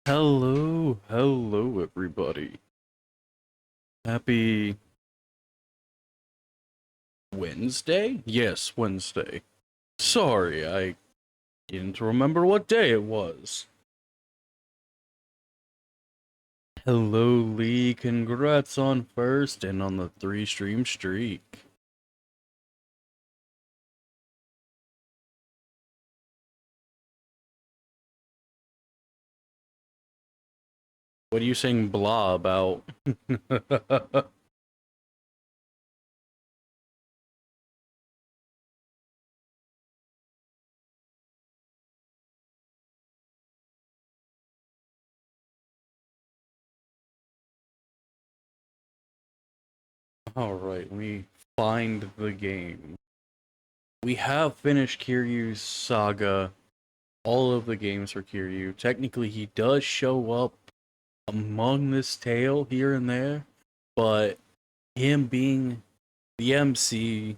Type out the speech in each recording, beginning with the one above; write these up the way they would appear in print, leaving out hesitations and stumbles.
Hello everybody. Happy Wednesday? Yes, Wednesday. Sorry, I didn't remember what day it was. Hello Lee, congrats on first and on the 3-stream streak. What are you saying blah about? Alright, we find the game. We have finished Kiryu's saga, all of the games for Kiryu. Technically, he does show up among this tale here and there, but him being the MC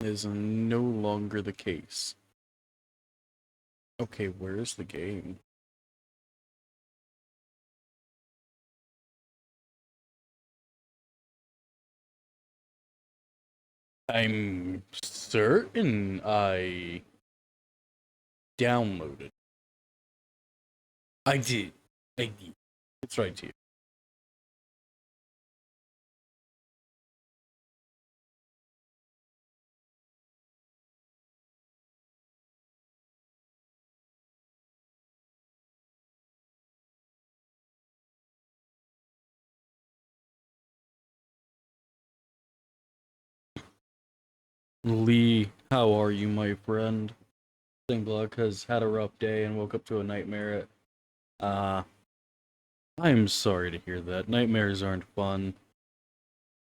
is no longer the case. Okay, where's the game? I'm certain I downloaded. I did. It's right here. Lee, how are you, my friend? Singblock has had a rough day and woke up to a nightmare. I'm sorry to hear that. Nightmares aren't fun.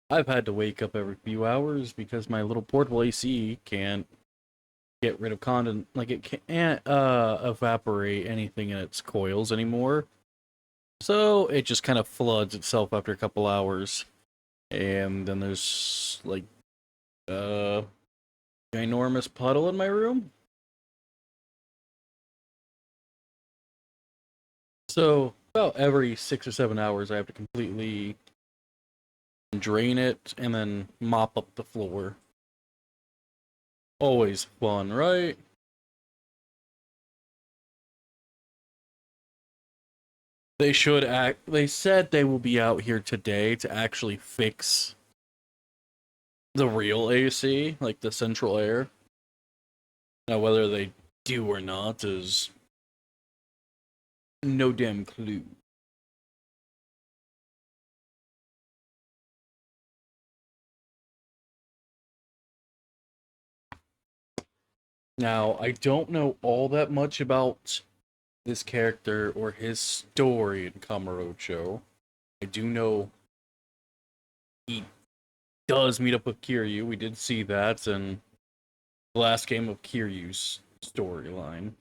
I've had to wake up every few hours because my little portable AC can't get rid of like it can't evaporate anything in its coils anymore. So it just kind of floods itself after a couple hours. And then there's like ginormous puddle in my room. So about every 6 or 7 hours I have to completely drain it and then mop up the floor. Always fun, right? They said they will be out here today to actually fix the real AC, like the central air. Now whether they do or not is no damn clue. Now, I don't know all that much about this character or his story in Kamurocho. I do know he does meet up with Kiryu. We did see that in the last game of Kiryu's storyline.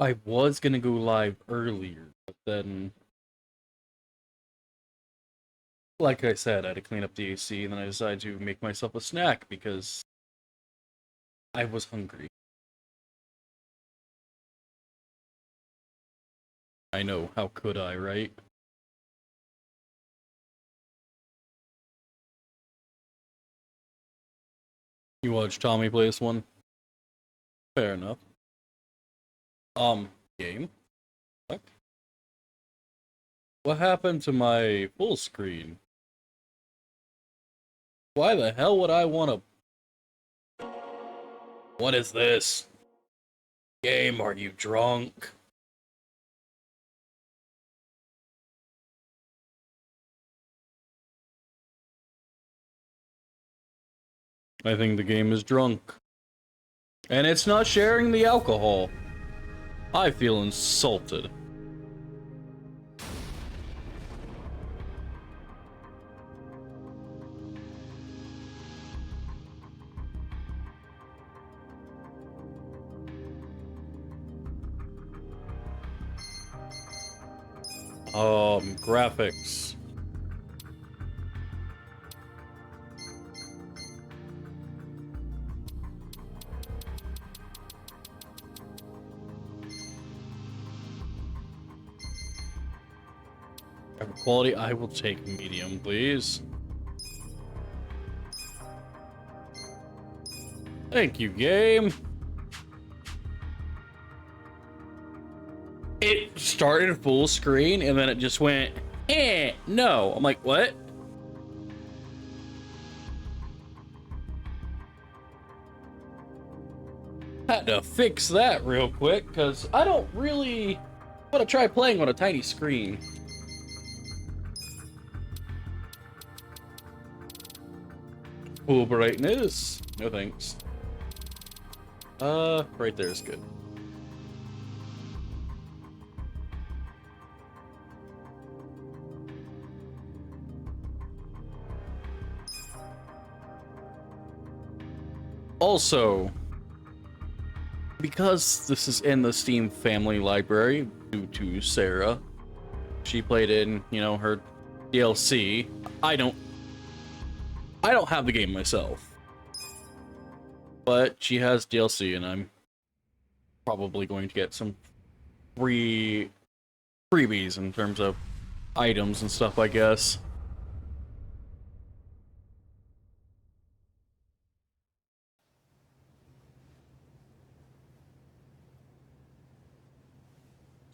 I was gonna go live earlier, but then, like I said, I had to clean up the AC, and then I decided to make myself a snack because I was hungry. I know, how could I, right? You watched Tommy play this one? Fair enough. Game? What? What happened to my full screen? Why the hell would I want to... What is this? Game, are you drunk? I think the game is drunk. And it's not sharing the alcohol. I feel insulted. Graphics. quality? I will take medium, please. Thank you, game. It started full screen and then it just went, no. I'm like, what? Had to fix that real quick because I don't really want to try playing on a tiny screen. Full brightness. No thanks. Right there is good. Also, because this is in the Steam family library, due to Sarah, she played in, you know, her DLC. I don't have the game myself, but she has DLC, and I'm probably going to get some freebies in terms of items and stuff, I guess.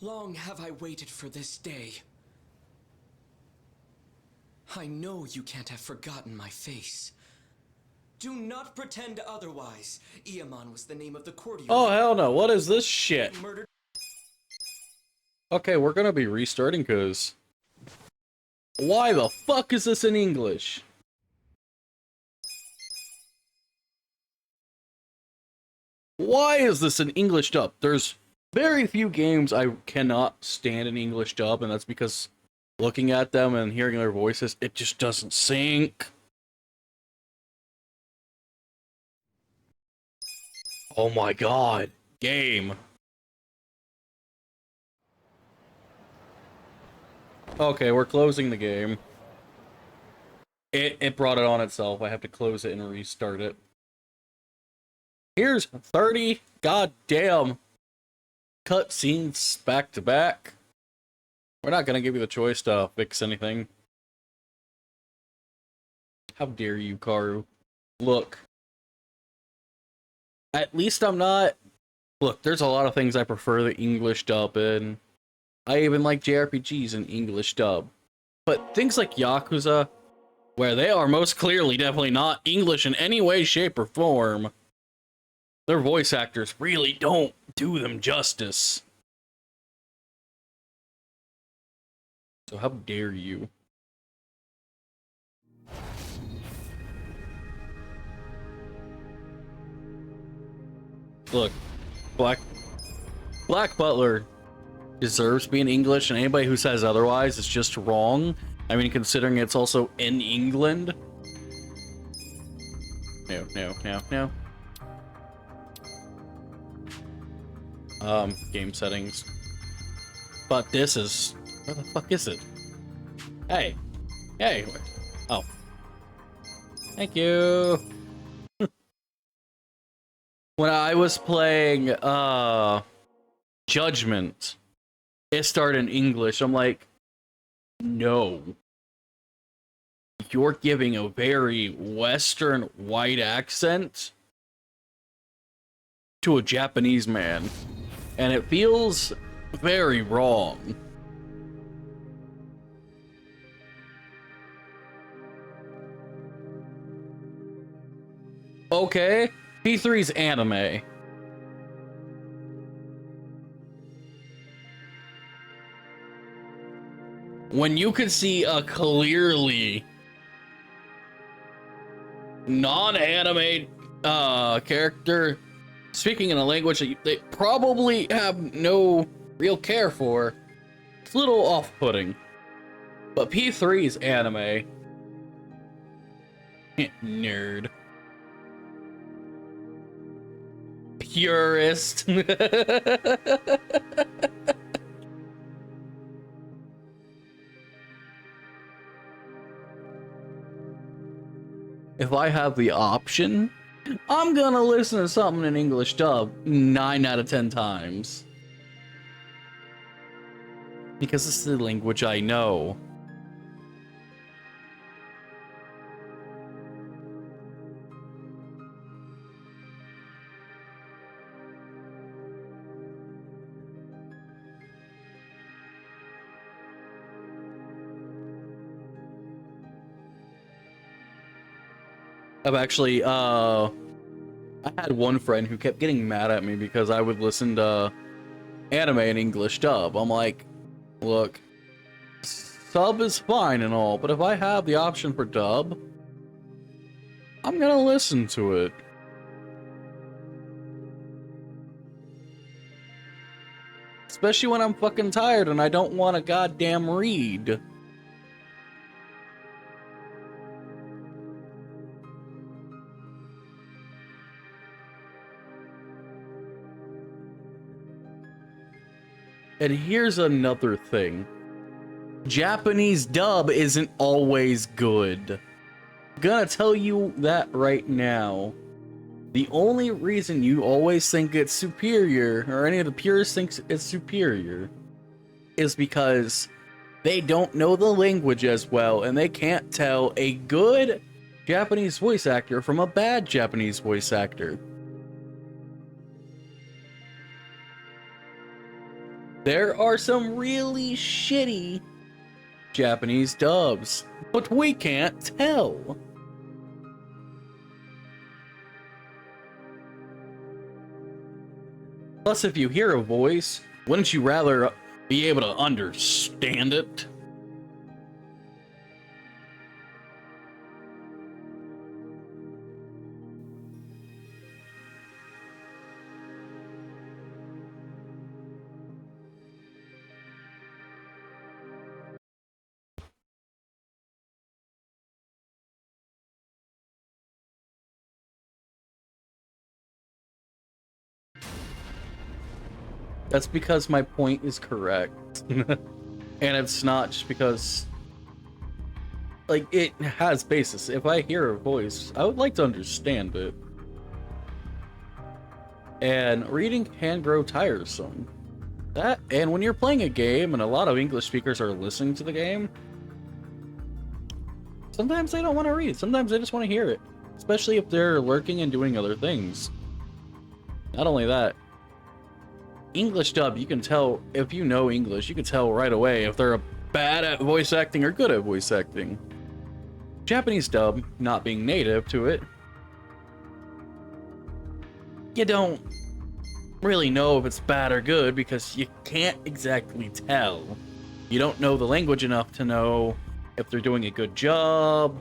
Long have I waited for this day. I know you can't have forgotten my face. Do not pretend otherwise. Ichiban was the name of the courtier. Oh, hell no. What is this shit? Murdered. Okay, we're gonna be restarting, because... Why the fuck is this in English? Why is this in English dub? There's very few games I cannot stand in English dub, and that's because looking at them and hearing their voices, it just doesn't sync. Oh my god. Game. Okay, we're closing the game. It brought it on itself. I have to close it and restart it. Here's 30 goddamn cutscenes back to back. We're not gonna give you the choice to fix anything. How dare you, Karu? Look. At least I'm not... Look, there's a lot of things I prefer the English dub in. I even like JRPGs in English dub. But things like Yakuza, where they are most clearly definitely not English in any way, shape, or form, their voice actors really don't do them justice. So how dare you? Look, Black Butler deserves being English, and anybody who says otherwise is just wrong. I mean, considering it's also in England. No. Game settings. But this is... Where the fuck is it? Hey. Oh. Thank you. When I was playing, Judgment, it started in English. I'm like, no. You're giving a very Western white accent to a Japanese man. And it feels very wrong. Okay, P3's anime. When you could see a clearly non-anime character speaking in a language that they probably have no real care for, it's a little off-putting. But P3's anime... Nerd. Purist. If I have the option, I'm gonna listen to something in English dub 9 out of 10 times. Because it's the language I know. I've actually, I had one friend who kept getting mad at me because I would listen to anime in English dub. I'm like, look, sub is fine and all, but if I have the option for dub, I'm gonna listen to it. Especially when I'm fucking tired and I don't want to goddamn read. And here's another thing. Japanese dub isn't always good. I'm gonna tell you that right now. The only reason you always think it's superior, or any of the purists think it's superior, is because they don't know the language as well, and they can't tell a good Japanese voice actor from a bad Japanese voice actor. There are some really shitty Japanese dubs, but we can't tell. Plus, if you hear a voice, wouldn't you rather be able to understand it? That's because my point is correct. And it's not just because, like, it has basis. If I hear a voice, I would like to understand it. And reading can grow tiresome. That, and when you're playing a game and a lot of English speakers are listening to the game, sometimes they don't want to read. Sometimes they just want to hear it. Especially if they're lurking and doing other things. Not only that, English dub, you can tell, if you know English, you can tell right away if they're bad at voice acting or good at voice acting. Japanese dub, not being native to it, you don't really know if it's bad or good because you can't exactly tell. You don't know the language enough to know if they're doing a good job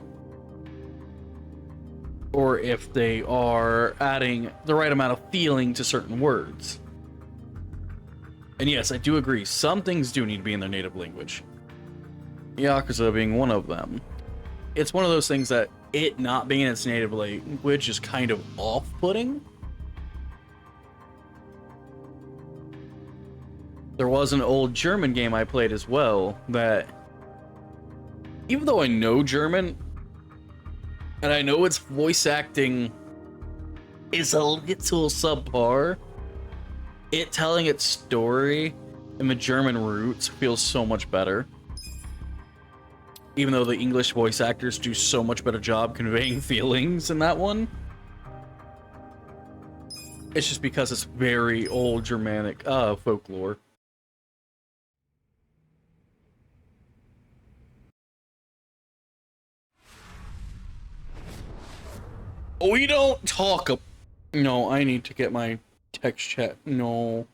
or if they are adding the right amount of feeling to certain words. And yes, I do agree, some things do need to be in their native language. Yakuza being one of them. It's one of those things that it not being in its native language is kind of off-putting. There was an old German game I played as well that, even though I know German, and I know its voice acting is a little subpar, it telling its story in the German roots feels so much better. Even though the English voice actors do so much better job conveying feelings in that one. It's just because it's very old Germanic folklore. We don't talk. No, I need to get my text chat. No.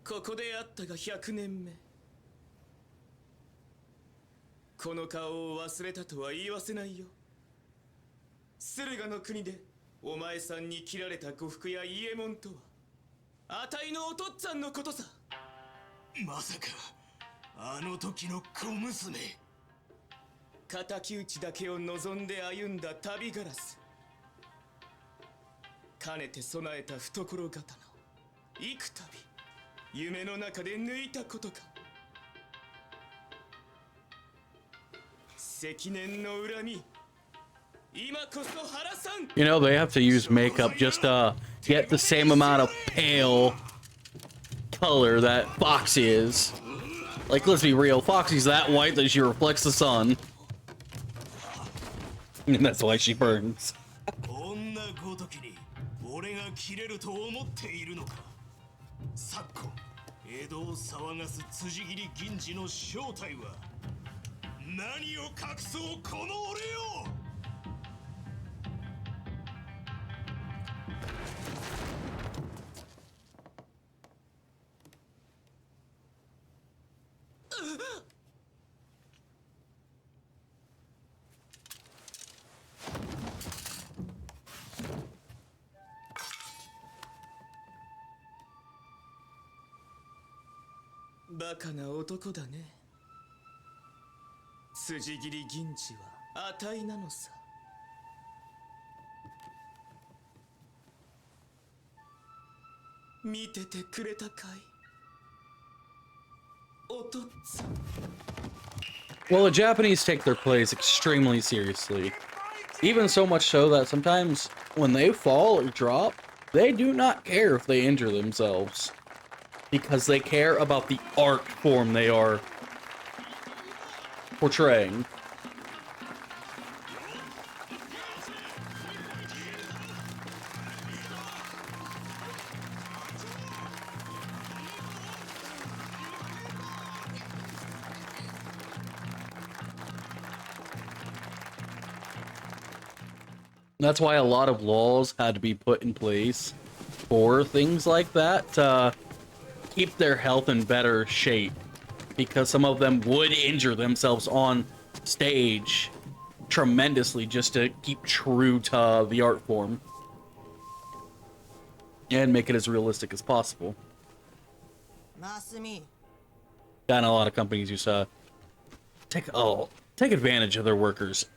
This is 100年目。この顔を忘れたとは言わせないよ。駿河の国でお前さんに切られた呉服や伊右衛門とは、あたいのお父っつぁんのことさ。まさかあの時の小娘。敵討ちだけを望んで歩んだ旅ガラス。かねて備えた懐刀。幾度夢の中で抜いたことか。積年の恨み。今こそ晴らさん。You know, they have to use makeup just to get the same amount of pale color that Foxy is. Like, let's be real, Foxy's that white that she reflects the sun. And that's why she burns. 女ごときに俺が切れると思っているのか。昨今江戸を騒がす辻斬り銀次の正体は何を隠そうこの俺よ。バカな男だね。筋切り銀次は値なのさ。見ててくれたかい、お父っつぁん。 Well, the Japanese take their plays extremely seriously. Even so much so that sometimes when they fall or drop, they do not care if they injure themselves. Because they care about the art form they are portraying. That's why a lot of laws had to be put in place for things like that to keep their health in better shape, because some of them would injure themselves on stage tremendously just to keep true to the art form and make it as realistic as possible. And a lot of companies used to take advantage of their workers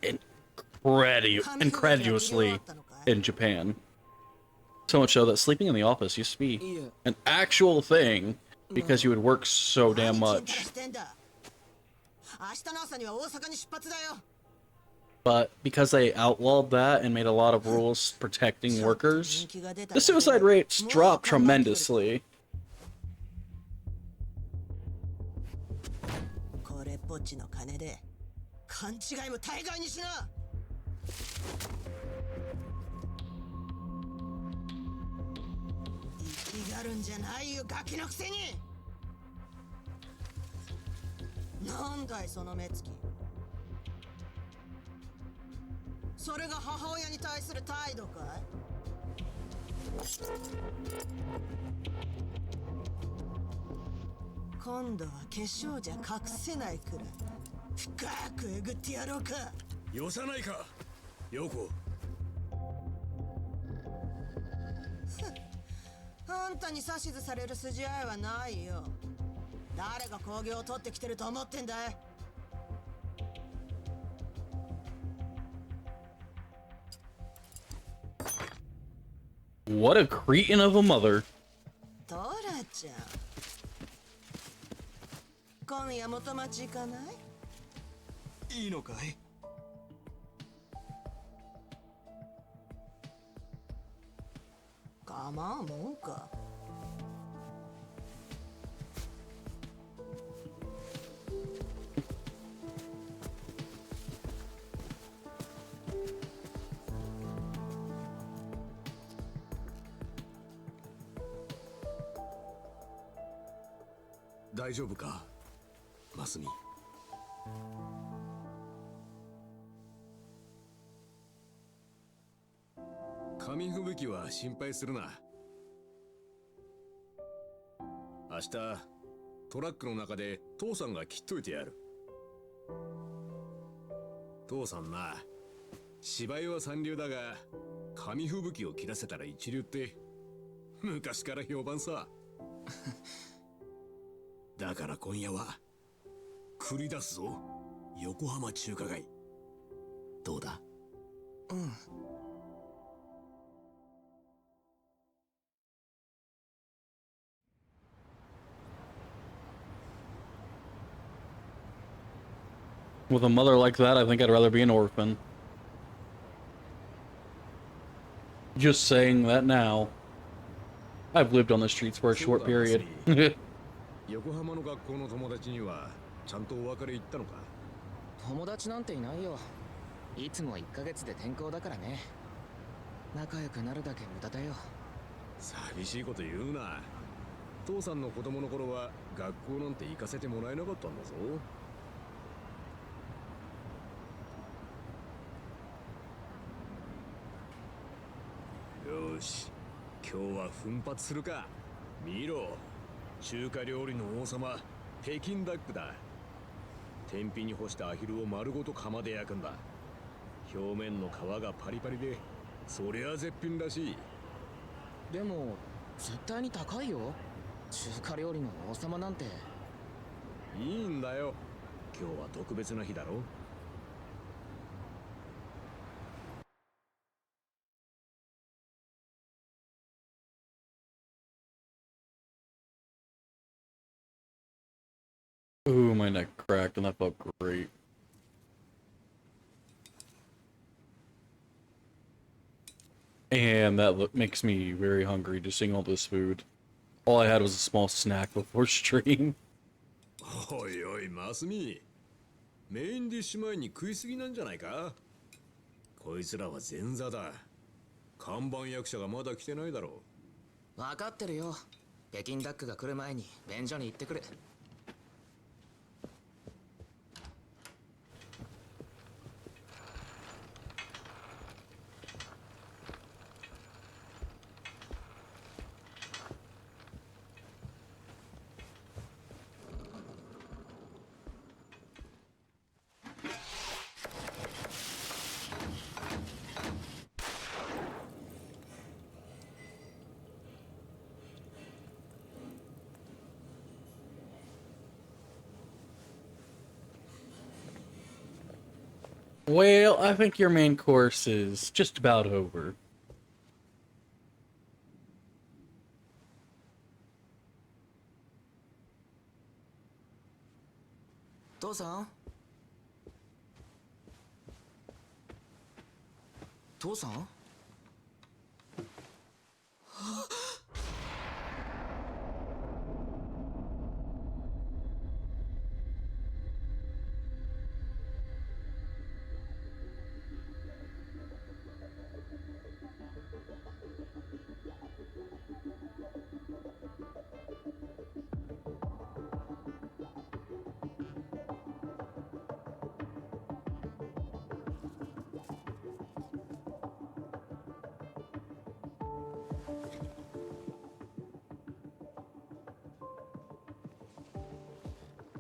incredulously in Japan. So much so that sleeping in the office used to be an actual thing because you would work so damn much. But because they outlawed that and made a lot of rules protecting workers, the suicide rates dropped tremendously. What a cretin of a mother. With a mother like that, I think I'd rather be an orphan. Just saying that now. I've lived on the streets for a short period. 横浜の学校の友達にはちゃんとお別れ言ったのか。友達なんていないよ。いつも1ヶ月で転校だからね。仲良くなるだけ無駄だよ。寂しいこと言うな。父さんの子供の頃は学校なんて行かせてもらえなかったんだぞ。よし、今日は奮発するか。見ろ、中華料理の王様、北京ダックだ。天日に干したアヒルを丸ごと釜で焼くんだ。表面の皮がパリパリで、そりゃ絶品らしい。でも絶対に高いよ。中華料理の王様なんて。いいんだよ、今日は特別な日だろ。Ooh, my neck cracked and that felt great. And that makes me very hungry just seeing all this food. All I had was a small snack before stream. おいおい、マスミ。メインディッシュ前に食いすぎなんじゃないか。こいつらは前座だ。看板役者がまだ来てないだろ分かってるよ。北京ダックが来る前に便所に行ってくる。Well, I think your main course is just about over. 父さん、父さん。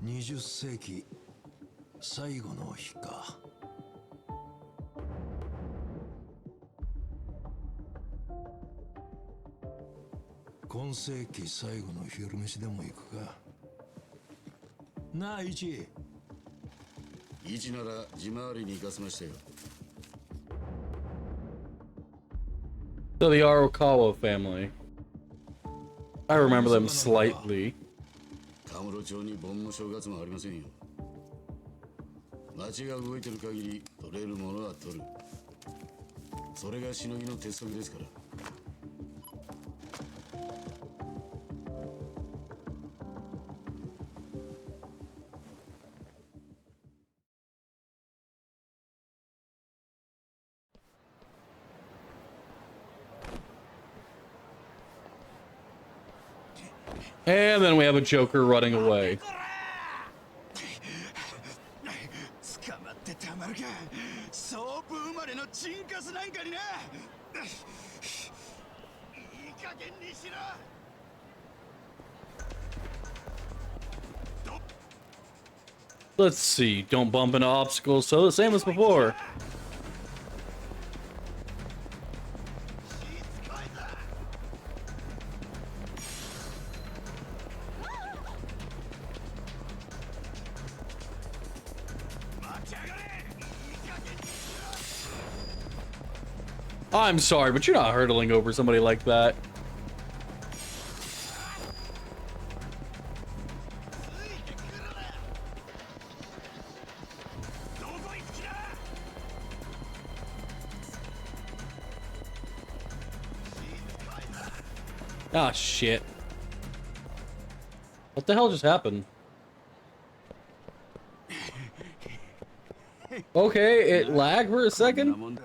20世紀最後の日か。今世紀最後の昼飯でも行くか。なあ、イチ。イチなら地回りに行かせましたよ。So the Arakawa family. I remember them slightly. カムロ町に盆も正月もありませんよ。町が動いてる限り取れるものは取る。それがしのぎの鉄則ですから。And then we have a Joker running away. 捕まってたまるか。ソープ生まれのチンカスなんかにな。いい加減にしろ。Let's see. Don't bump into obstacles. So the same as before. I'm sorry, but you're not hurdling over somebody like that. Ah, shit. What the hell just happened? Okay, it lagged for a second?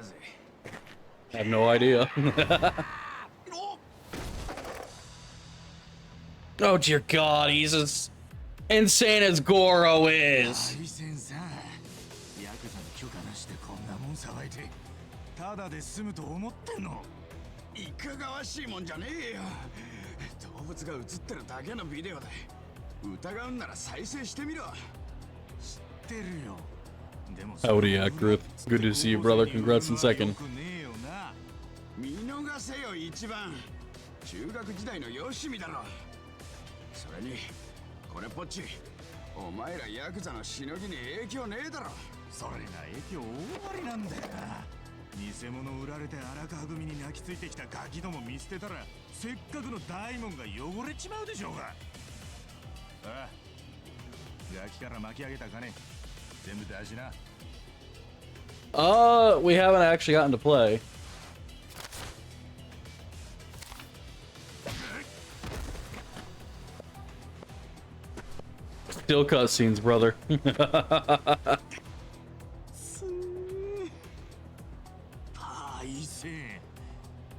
I have no idea. Oh dear God, he's as insane as Goro is. ヤクザの許可なしでこんなもん騒いでただで済むと思ってんの。いかがわしいもんじゃねえよ。動物が映ってるだけのビデオだ。疑うんなら再生してみろ。知ってるよ。でも Howdy, Ackrith. Good to see you, brother. Congrats in second. 見逃せよ一番。中学時代のよしみだろ。それにこれっぽっちお前らヤクザのしのぎに影響ねえだろ。それが影響大ありなんだよな。偽物売られて荒川組に泣きついてきたガキども見捨てたらせっかくの大門が汚れちまうでしょうが。ああ、ガキから巻き上げた金全部出しな。We haven't actually gotten to play. Still cutscenes, brother. パイセン、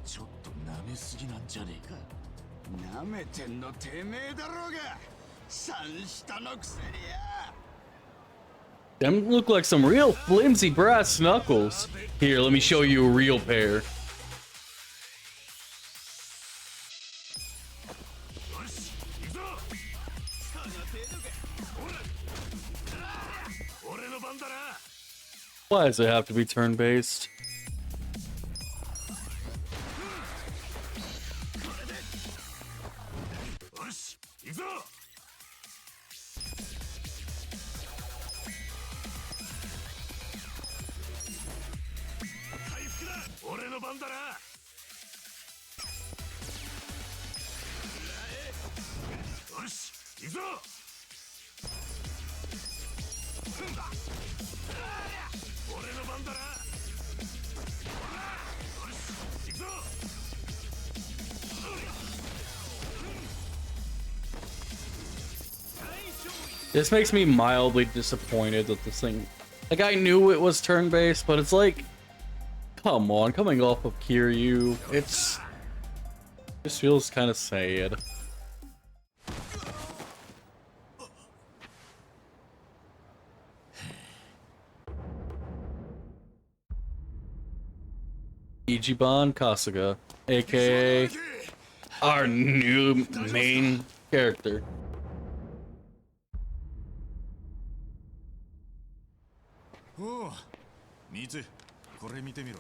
ちょっと舐めすぎなんじゃねえか。なめてんのてめえだろうが。三下のくせにや。 Them look like some real flimsy brass knuckles. Here, let me show you a real pair. よし、行くぞ。俺の番だな。 Why does it have to be turn-based? よし、行くぞ。回復だ。俺の番だな。よし、行くぞ。俺の番だな。よし、行くぞ。 This makes me mildly disappointed that this thing... Like, I knew it was turn-based, but it's like... Come on, coming off of Kiryu, it's... Just feels kind of sad. Ichiban Kasuga, aka our new main character. おう、ミツ、これ見てみろ。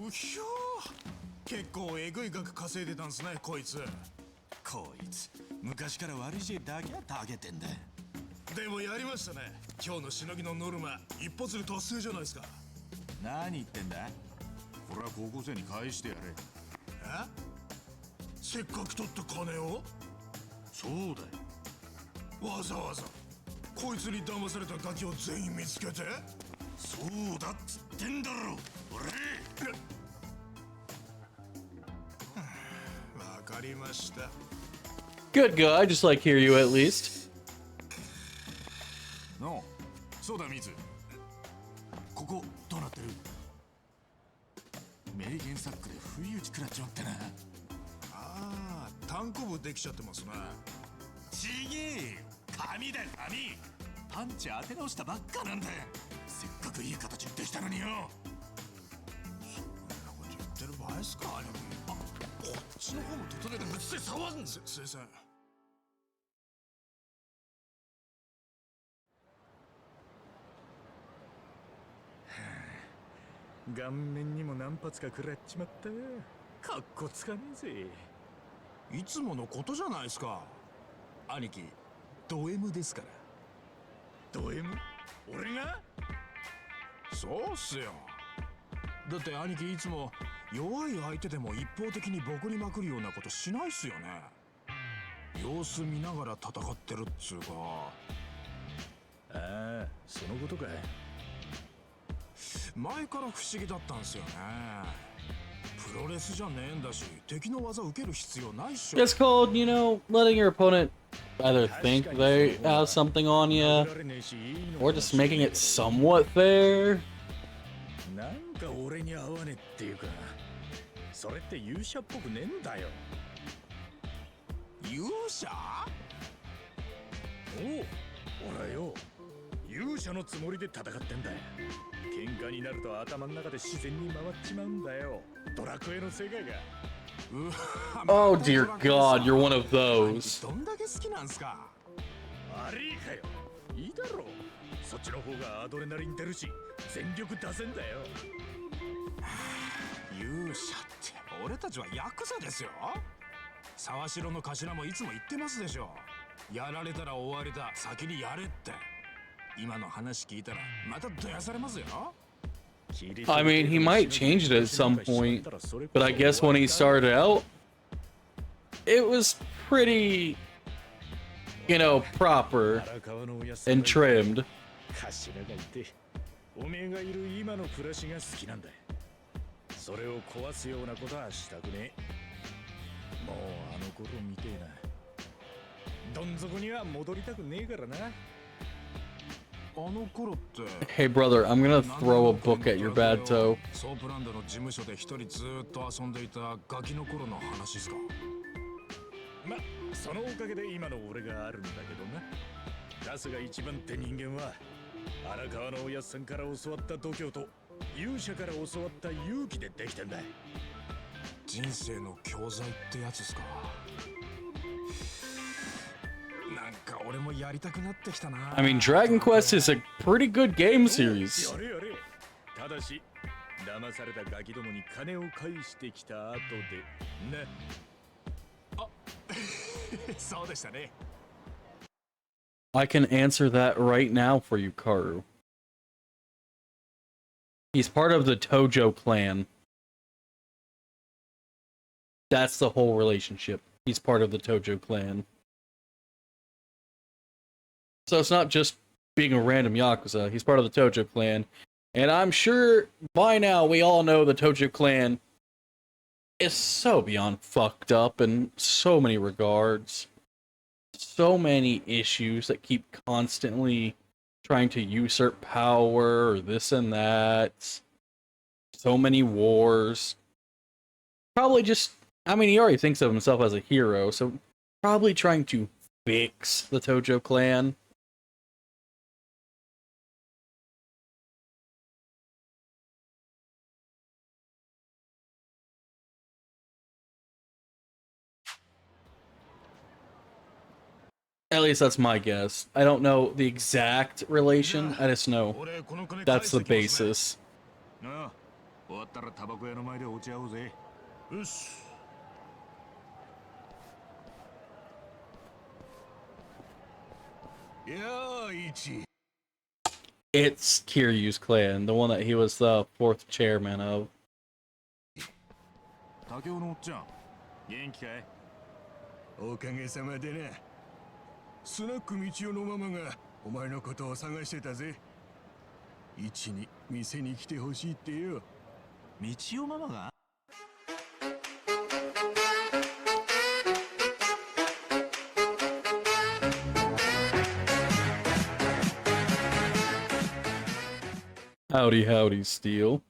うひょー、結構えぐい額稼いでたんすね、こいつ。こいつ、昔から悪いしだけはたげてんだ。でもやりましたね。今日のしのぎのノルマ、一発で達成じゃないですか。何言ってんだ。これは高校生に返してやれ。え？せっかく取った金を？そうだよ。 わざわざこいつに騙されたガキを全員見つけて。そうだっつってんだろ俺。わかりました。 Good guy, just like Kiryu at least. の、そうだミツ。ここどうなってる？名言サックで不意打ち食らっちまってな。ああ、単行部できちゃってますな。ちげえよ。 紙だよ紙。パンチ当て直したばっかなんだよ。せっかくいい形できたのによ。そんなこと言ってる場合っすか。あ、こっちの方も整えてぶつで触んす。先生。顔面にも何発か食らっちまった。かっこつかねえぜ。いつものことじゃないですか。兄貴。 ド M ですから。ド M？ 俺が？そうっすよ。だって兄貴いつも弱い相手でも一方的にボコりまくるようなことしないっすよね。様子見ながら戦ってるっつうか。ああ、そのことか。前から不思議だったんすよね。プロレスじゃねえんだし、敵の技受ける必要ないっしょ。 It's called, you know, letting your opponent either think they have something on you, or just making it somewhat fair. なんか俺に合わねえっていうか、それって勇者っぽくねえんだよ。勇者？おう、俺はよ、勇者のつもりで戦ってんだ。喧嘩になると頭の中で自然に回っちまうんだよ。ドラクエの世界が。Oh dear God, you're one of those. どんだけ好きなんすか。悪いかよ。いいだろう。そっちの方がアドレナリン出るし、全力出せんだよ。勇者って俺たちはヤクザですよ。沢城の頭もいつも言ってますでしょ。やられたら終わりだ、先にやれって。今の話聞いたらまたどやされますよ。I mean, he might change it at some point, but I guess when he started out, it was pretty, you know, proper and trimmed. 頭がいて、おめえがいる今の暮らしが好きなんだ。それを壊すようなことはしたくねえ。もうあの頃みてえな。どん底には戻りたくねえからな。あの頃って。 Hey brother, I'm gonna throw a book at your bad toe. ソープランドの事務所で一人ずーっと遊んでいたガキの頃の話ですか。ま、そのおかげで今の俺があるんだけどな。ガスが一番って人間は荒川のおやっさんから教わった度胸と勇者から教わった勇気でできてんだ。人生の教材ってやつですか。なんか俺もやりたくなってきたな。I mean, Dragon Quest is a pretty good game series. やれやれ。ただし騙されたガキどもに金を返してきた後でね。そうでしたね。I can answer that right now for you, Karu. He's part of the Tojo clan. That's the whole relationship. He's part of the Tojo clan. So it's not just being a random Yakuza. He's part of the Tojo clan. And I'm sure by now we all know the Tojo clan is so beyond fucked up in so many regards. So many issues that keep constantly trying to usurp power or this and that. So many wars. Probably just, I mean, he already thinks of himself as a hero, so probably trying to fix the Tojo clan. At least that's my guess. I don't know the exact relation. I just know that's the basis. なあ、終わったらタバコ屋の前でお茶をぜ。よし。いやー、一。It's Kiryu's clan, the one that he was the fourth chairman of. 竹雄のおっちゃん、元気かい？おかげさまでな。スナック道夫のママがお前のことを探してたぜ。一に店に来てほしいってよ。道夫ママがHowdy, howdy, Steel.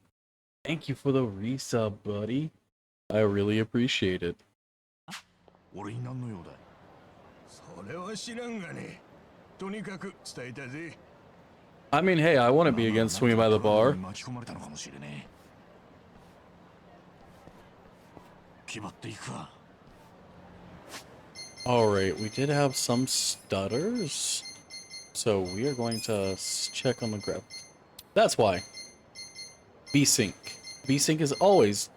Thank you for the resub, buddy. I really appreciate it. 俺になんの用だ？それは知らんがね。とにかく伝えたぜ。I mean, hey, I wouldn't be against swinging by the bar. 巻き込まれたのかもしれねえ。決まっていくか。Alright, we did have some stutters. So we are going to check on the graph. That's why. VSync. VSync is always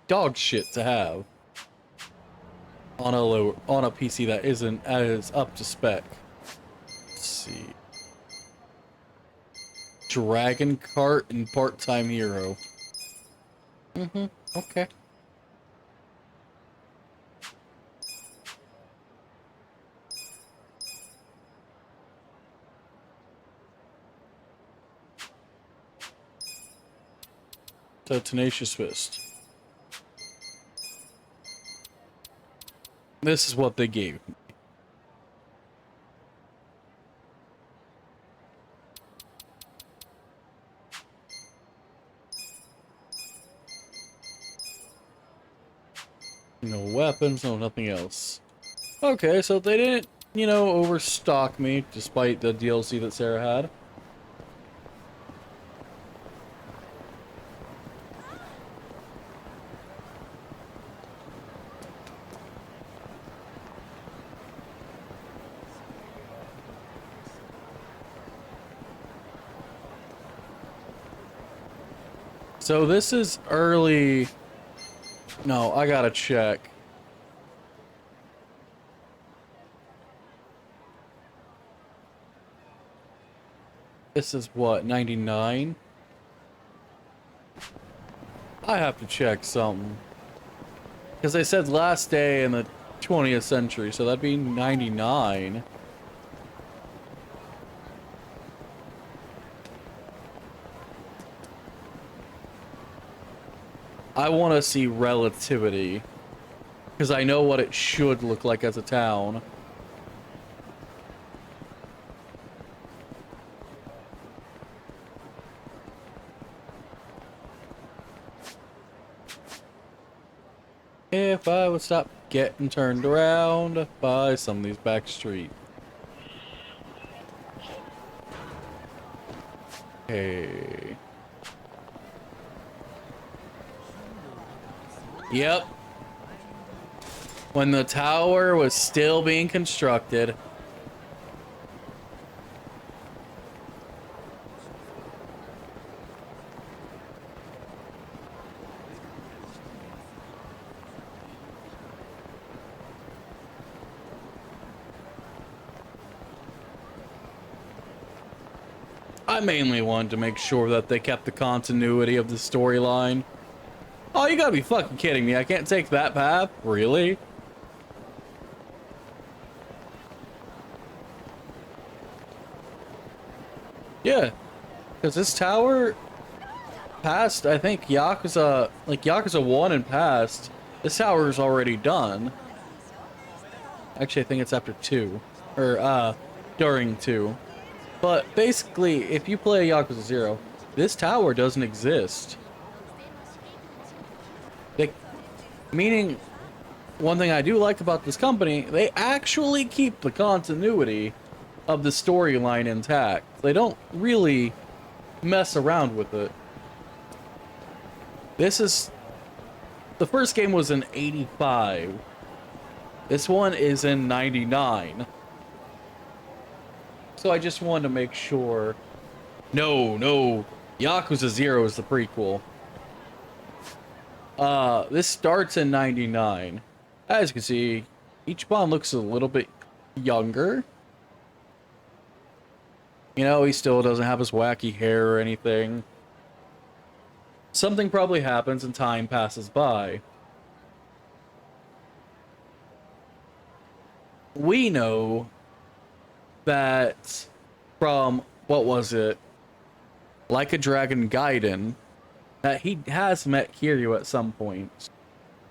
dog shit to have on a PC that isn't as up to spec. Let's see. Dragon Cart and Part-Time Hero. Okay. So Tenacious Fist. This is what they gave me. No weapons, no nothing else. Okay, so they didn't, you know, overstock me despite the DLC that Sarah had. So this is early. No, I gotta check. This is what, 99? I have to check something. Because they said last day in the 20th century, so that'd be 99. I want to see relativity. Because I know what it should look like as a town. If I would stop getting turned around by some of these back streets. Hey. Yep. When the tower was still being constructed. I mainly wanted to make sure that they kept the continuity of the storyline. Oh, you gotta be fucking kidding me. I can't take that path? Really? Yeah. Because this tower past, I think, Yakuza, like Yakuza 1 and past, this tower is already done. Actually, I think it's after 2. Or, during 2. But basically, if you play Yakuza 0, this tower doesn't exist. Meaning, one thing I do like about this company, they actually keep the continuity of the storyline intact. They don't really mess around with it. This is... The first game was in 85. This one is in 99. So I just wanted to make sure... No. Yakuza 0 is the prequel. This starts in 99. As you can see, Ichiban looks a little bit younger. You know, he still doesn't have his wacky hair or anything. Something probably happens and time passes by. We know that from, what was it? Like a Dragon Gaiden, that he has met Kiryu at some point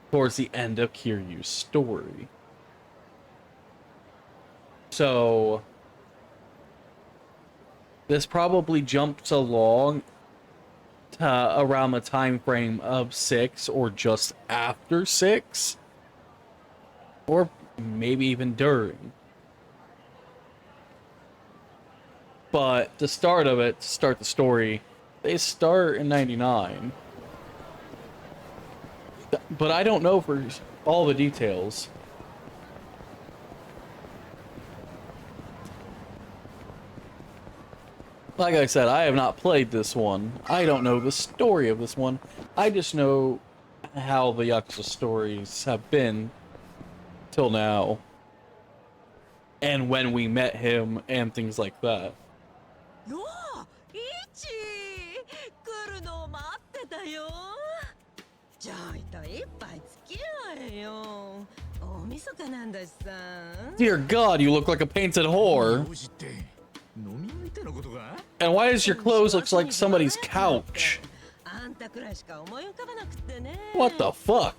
towards the end of Kiryu's story. So this probably jumps along to around the time frame of 6 or just after 6, or maybe even during. But the start of it, to start the story, they start in 99. But I don't know for all the details. Like I said, I have not played this one. I don't know the story of this one. I just know how the Yakuza stories have been till now. And when we met him and things like that. おお、イチ来るのを待ってたよ。ちょいと一杯つき合えよ。大晦日なんだしさ。Dear God, you look like a painted whore. 用事って飲み抜いてのことか And why does your clothes look like somebody's couch? あんたくらいしか思い浮かばなくってね。What the fuck?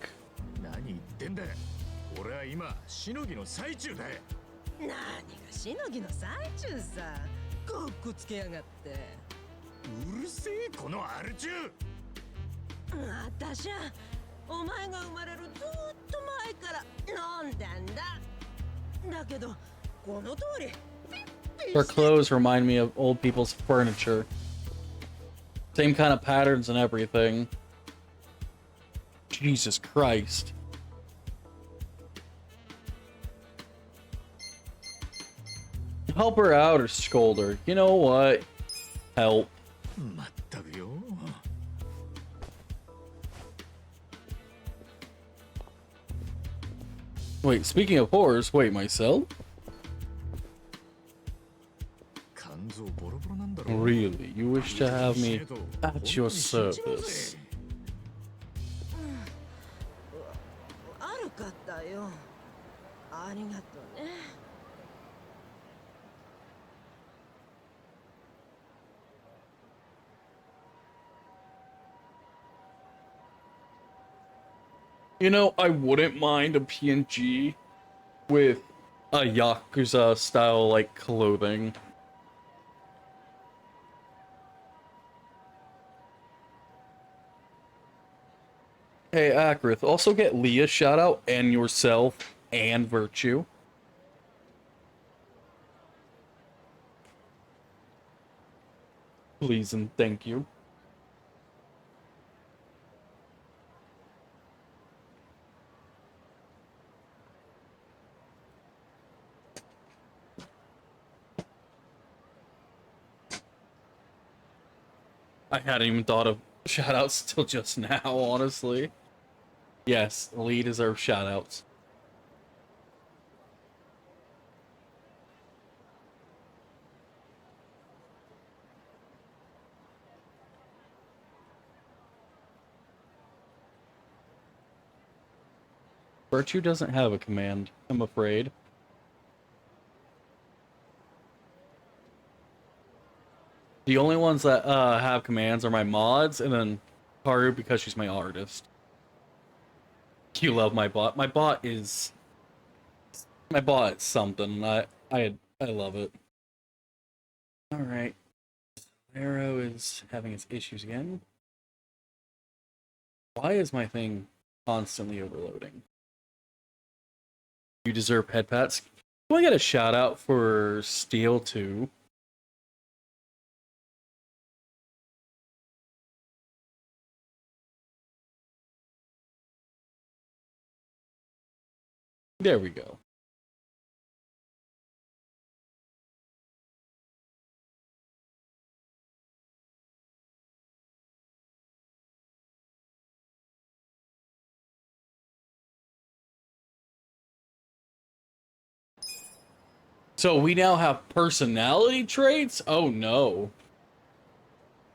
何言ってんだ俺は今しのぎの最中だ何がしのぎの最中さ。かっこつけやがって。うるせえこのアル中あたしゃ、お前が生まれるずっと前から飲んでんだ。だけど、この通り。Her clothes remind me of old people's furniture. Same kind of patterns and everything. Jesus Christ. Help her out or scold her. You know what? Help. まったくよ Wait, speaking of whores, wait, myself? 肝臓ボロボロなんだろ Really? You wish to have me at your service? 悪かったよ。ありがとうね。You know, I wouldn't mind a PNG with a Yakuza style like clothing. Hey, Akrith, also get Leah shout out and yourself and Virtue. Please and thank you. I hadn't even thought of shoutouts till just now, honestly. Yes, Lee deserves shoutouts. Virtue doesn't have a command, I'm afraid. The only ones that have commands are my mods, and then Haru because she's my artist. You love my bot. My bot is something. I love it. All right, Arrow is having its issues again. Why is my thing constantly overloading? You deserve head pats. Can I get a shout out for Steel 2? There we go. So we now have personality traits? Oh no.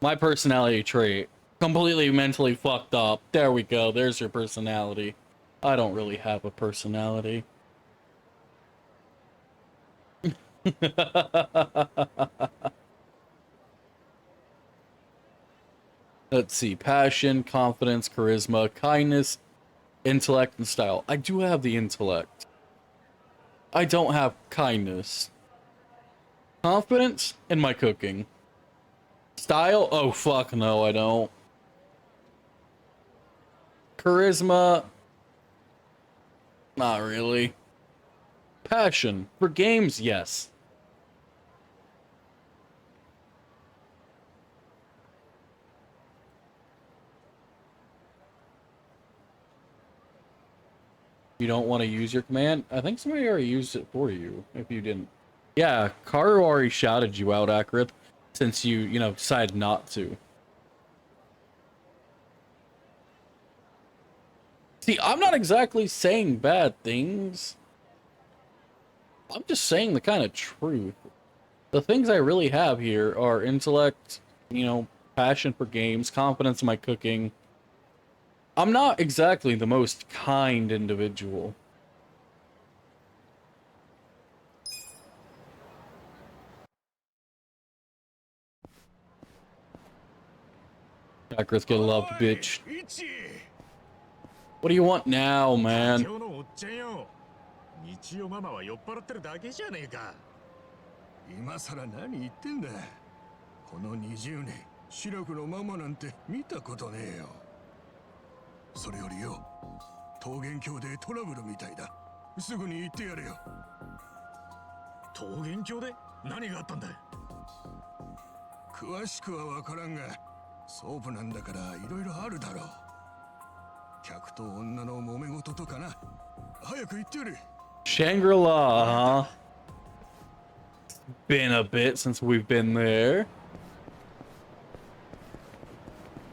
My personality trait. Completely mentally fucked up. There we go. There's your personality. I don't really have a personality. Let's see. Passion, confidence, charisma, kindness, intellect, and style. I do have the intellect. I don't have kindness. Confidence in my cooking. Style? Oh, fuck no, I don't. Charisma? Not really. Passion. For games, yes. You don't want to use your command? I think somebody already used it for you, if you didn't. Yeah, Karu already shouted you out, Akrith, since you decided not to. See, I'm not exactly saying bad things. I'm just saying the kind of truth. The things I really have here are intellect, passion for games, confidence in my cooking. I'm not exactly the most kind individual. Akrith, get loved, bitch. What do you want now, man? 日曜ママは酔っ払ってるだけじゃねえか。今さら何言ってんだ。この20年、白くのママなんて見たことねえよ。それよりよ、桃源郷でトラブルみたいだ。すぐに言ってやれよ。桃源郷で何があったんだ。詳しくはわからんが、ソープなんだからいろいろあるだろう。客と女の揉め事とかな。早く言ってやれ。Shangri-La, huh? Been a bit since we've been there.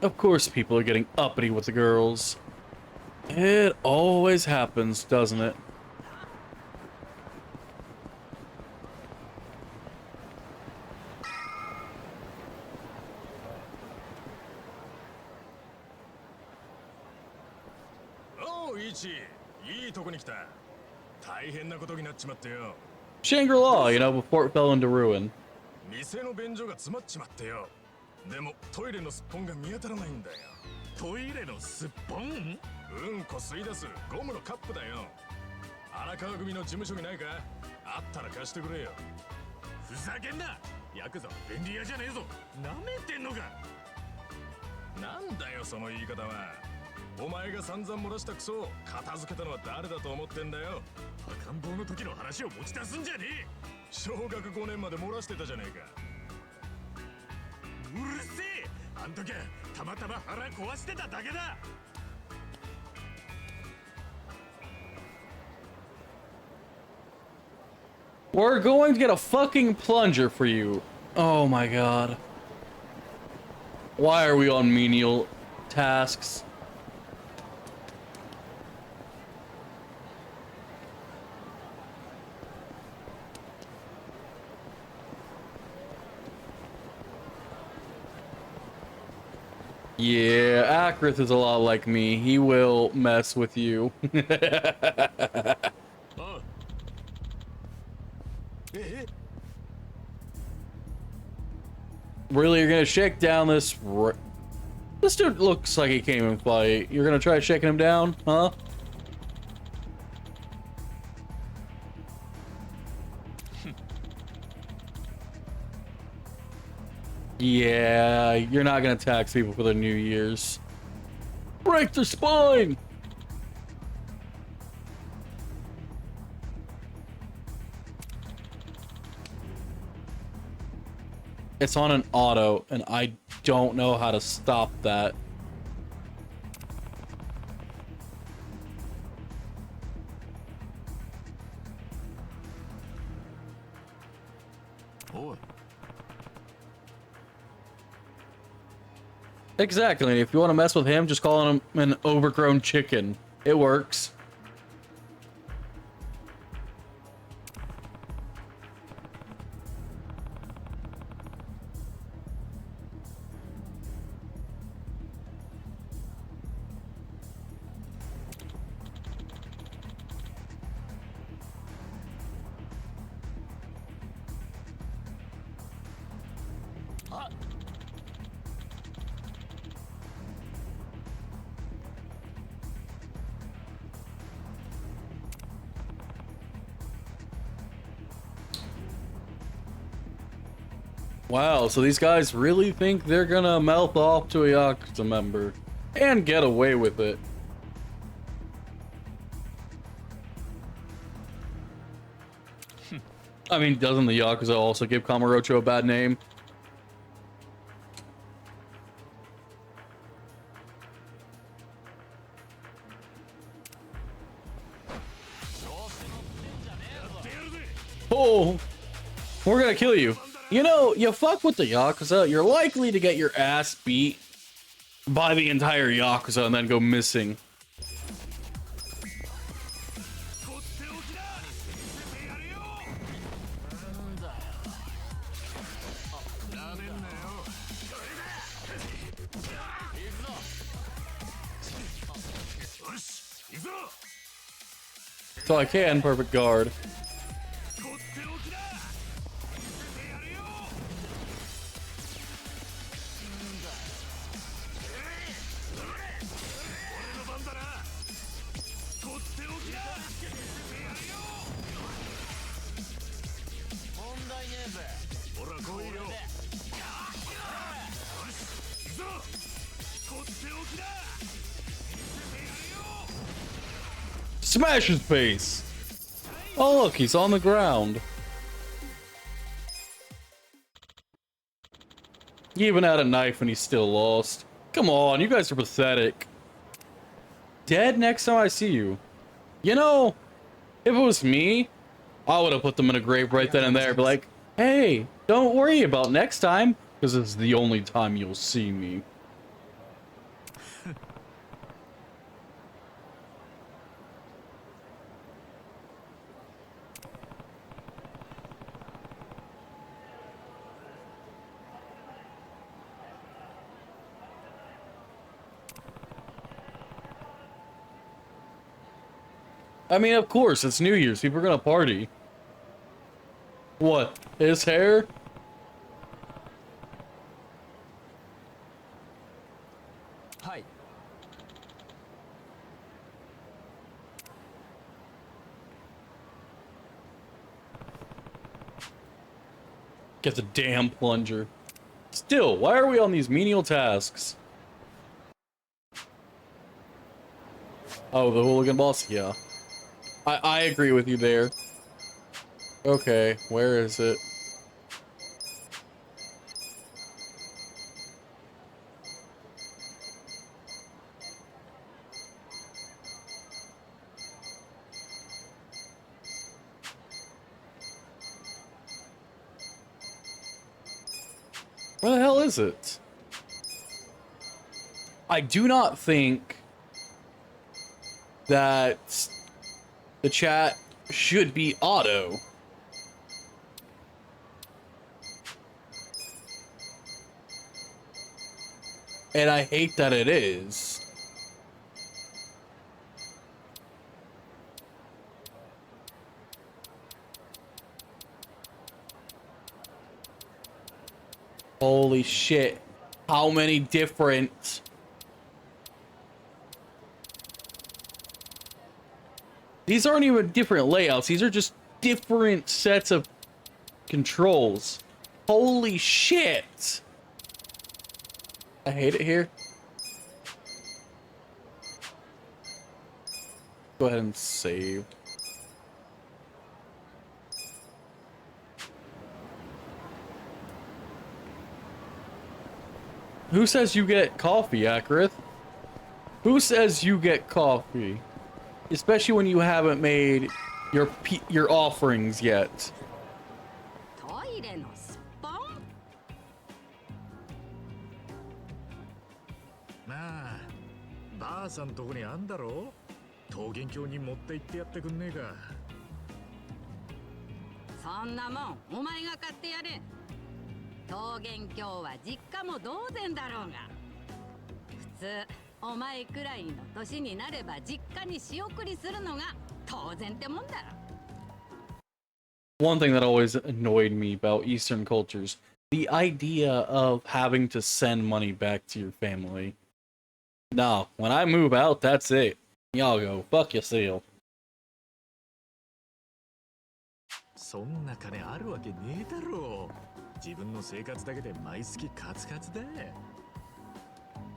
Of course people are getting uppity with the girls. It always happens, doesn't it? おイチ、いいとこに来た。大変なことになっちまってよ。Shangri-La, you know, before it fell into ruin. 店の便所が詰まっちまってよ。でもトイレのすっぽんが見当たらないんだよ。トイレのすっぽん？うんこ吸い出すゴムのカップだよ。荒川組の事務所にないか？あったら貸してくれよ。ふざけんな！ヤクザは便利屋じゃねえぞ。なめてんのか？なんだよその言い方は。お前が散々漏らしたクソを片付けたのは誰だと思ってんだよ。赤ん坊の時の話を持ち出すんじゃねえ。小学5年まで漏らしてたじゃねえか。うるせえ。あん時はたまたま腹壊してただけだ。We're going to get a fucking plunger for you. Oh my god. Why are we on menial tasks? Yeah, Akrith is a lot like me. He will mess with you. Really, you're gonna shake down this? This dude looks like he came in fight. You're gonna try shaking him down, huh? Yeah, you're not gonna tax people for their New Year's. Break their spine! It's on an auto, and I don't know how to stop that. Oh. Exactly. If you want to mess with him, just call him an overgrown chicken. It works. Wow, so these guys really think they're gonna mouth off to a Yakuza member and get away with it. I mean, doesn't the Yakuza also give Kamurocho a bad name? Oh, we're gonna kill you. You know, you fuck with the Yakuza, you're likely to get your ass beat by the entire Yakuza and then go missing. So I can, perfect guard. Smash his face! Oh look, he's on the ground. He even had a knife and he's still lost. Come on, you guys are pathetic. Dead next time I see you. You know, if it was me, I would have put them in a grave right then and there. Be like, hey, don't worry about next time, because it's the only time you'll see me. I mean, of course, it's New Year's. People are gonna party. What? His hair? Hi. Get the damn plunger. Still, why are we on these menial tasks? Oh, the hooligan boss? Yeah. I agree with you there. Okay, where is it? Where the hell is it? I do not think that the chat should be auto. And I hate that it is. Holy shit. How many different... These aren't even different layouts. These are just different sets of controls. Holy shit. I hate it here. Go ahead and save. Who says you get coffee, Akrith? Who says you get coffee? Especially when you haven't made your offerings yet. トイレのスッポンなあ、ばあさんとこにあんだろ？桃源郷に持って行ってやってくんねえか。そんなもんお前が買ってやれ。桃源郷は実家も同然だろうが。普通お前くらいの年になれば実家に仕送りするのが当然ってもんだろ。One thing that always annoyed me about Eastern cultures, the idea of having to send money back to your family. No, when I move out, that's it. Y'all go fuck yourself. そんな金あるわけねえだろ。自分の生活だけで毎月カツカツだ。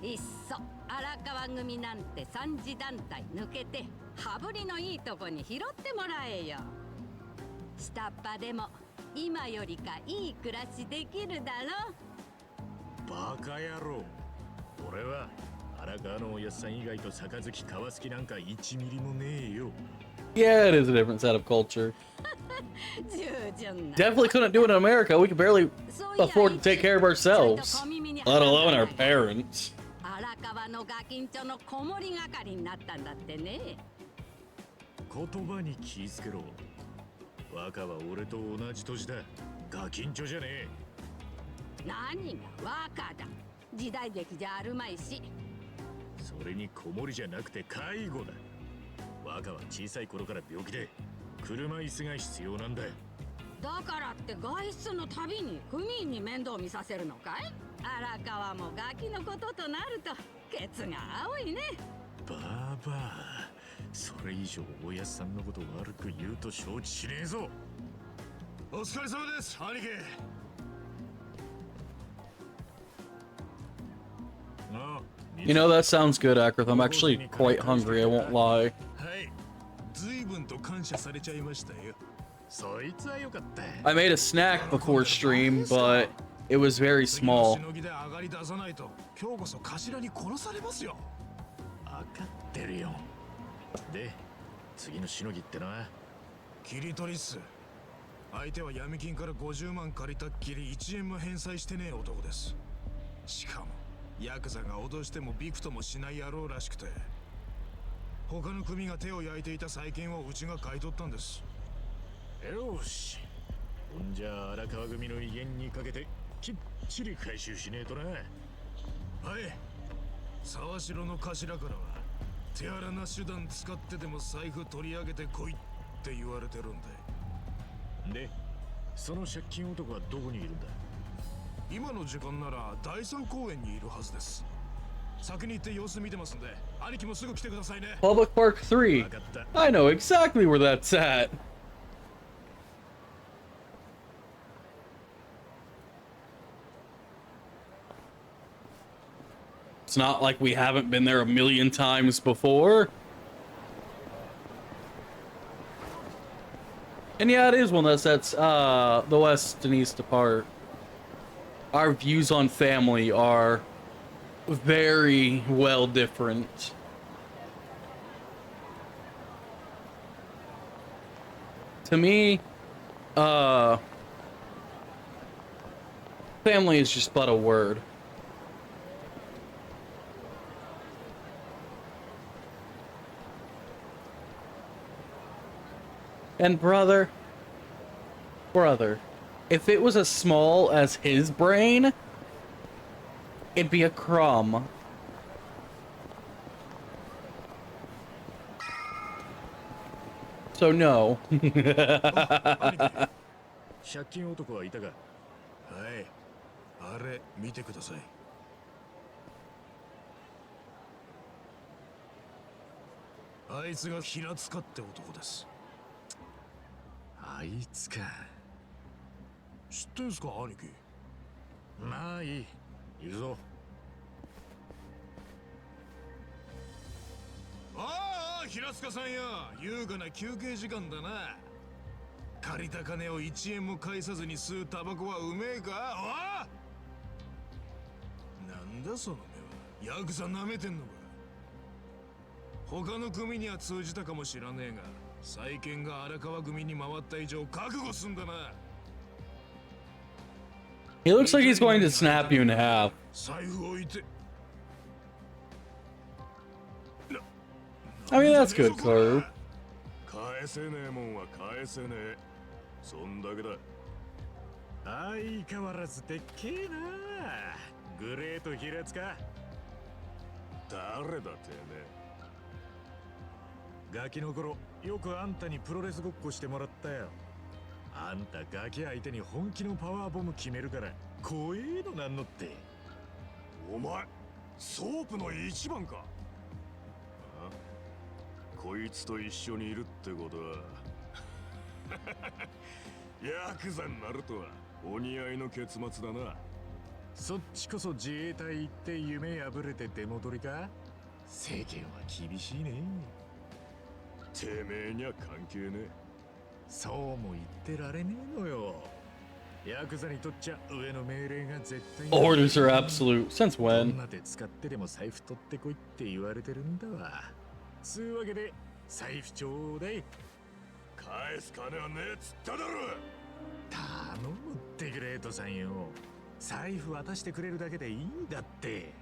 いっそ荒川組なんて三次団体抜けて羽振りのいいとこに拾ってもらえよ。下っ端でも今よりかいい暮らしできるだろ。バカ野郎。俺は荒川のおやっさん以外と杯交わす気なんか1ミリもねえよ。Yeah, it is a different set of culture. 従順な。 Definitely couldn't do it in America. We could barely afford to take care of ourselves, let alone our parents. 荒川のガキンチョの子守係になったんだってね。言葉に気ぃつけろ。若は俺と同じ年だ。ガキンチョじゃねえ。何が若だ。時代劇じゃあるまいし。それに子守じゃなくて介護だ。若は小さい頃から病気で車椅子が必要なんだ。だからって外出のたびに組員に面倒見させるのかい？荒川もガキのこととなるとケツが青いね。バーバー、それ以上おやっさんのこと悪く言うと承知しねえぞ。お疲れ様です、兄貴。You know, that sounds good, Akrith. I'm actually quite hungry, I won't lie. はい、随分と感謝されちゃいましたよ。そいつはよかった。I made a snack before stream, but it was very small. しのぎで上がり出さないと今日こそ頭に殺されますよ。分かってるよ。で、次のしのぎってのは切り取りっす。相手は闇金から50万借りたっきり1円も返済してねえ男です。しかもヤクザが脅してもびくともしない野郎らしくて、他の組が手を焼いていた債権をうちが買い取ったんです。よし。ほんじゃ荒川組の威厳にかけてきっちり回収しねえとな。はい。沢城の頭からは手荒な手段使ってでも財布取り上げてこいって言われてるんで。で、その借金男はどこにいるんだ？今の時間なら第三公園にいるはずです。先に行って様子見てますんで、兄貴もすぐ来てくださいね。 Public Park 3. I know exactly where that's at. It's not like we haven't been there a million times before. And yeah, it is one that's the west and east apart. Our views on family are very well different. To me, family is just but a word. And brother, if it was as small as his brain, it'd be a crumb. So no. 借金男はいたか？はい、あれ見てください。あいつが平塚って男です。あいつか。知ってんすか兄貴？まあいい。行くぞ。ああ、平塚さんや。優雅な休憩時間だな。借りた金を1円も返さずに吸うタバコはうめえか？おなんだその目は。ヤクザ舐めてんのか？他の組には通じたかもしらねえが、債権が荒川組に回った以上覚悟すんだな。 He looks like he's going to snap you in half. 財布置いて。I mean, that's good, Karu. 返せねえもんは返せねえ。そんだけだ。相変わらずでっけえな。グレート平塚。誰だてめえ。ガキの頃よくあんたにプロレスごっこしてもらったよ。あんたガキ相手に本気のパワーボム決めるから怖えのなんのって。お前ソープの一番か？こいつと一緒にいるってことはヤクザになるとはお似合いの結末だな。そっちこそ自衛隊行って夢破れて出戻りか？世間は厳しいね。てめえには関係ねえ。そうも言ってられねえのよ。ヤクザにとっちゃ上の命令が絶対。 Orders are absolute. Since ど when? んな手使ってでも財布取ってこいって言われてるんだわ。つうわけで財布ちょうだい。返す金はねえっつっただろ。頼むってグレートさんよ。財布渡してくれるだけでいいんだって。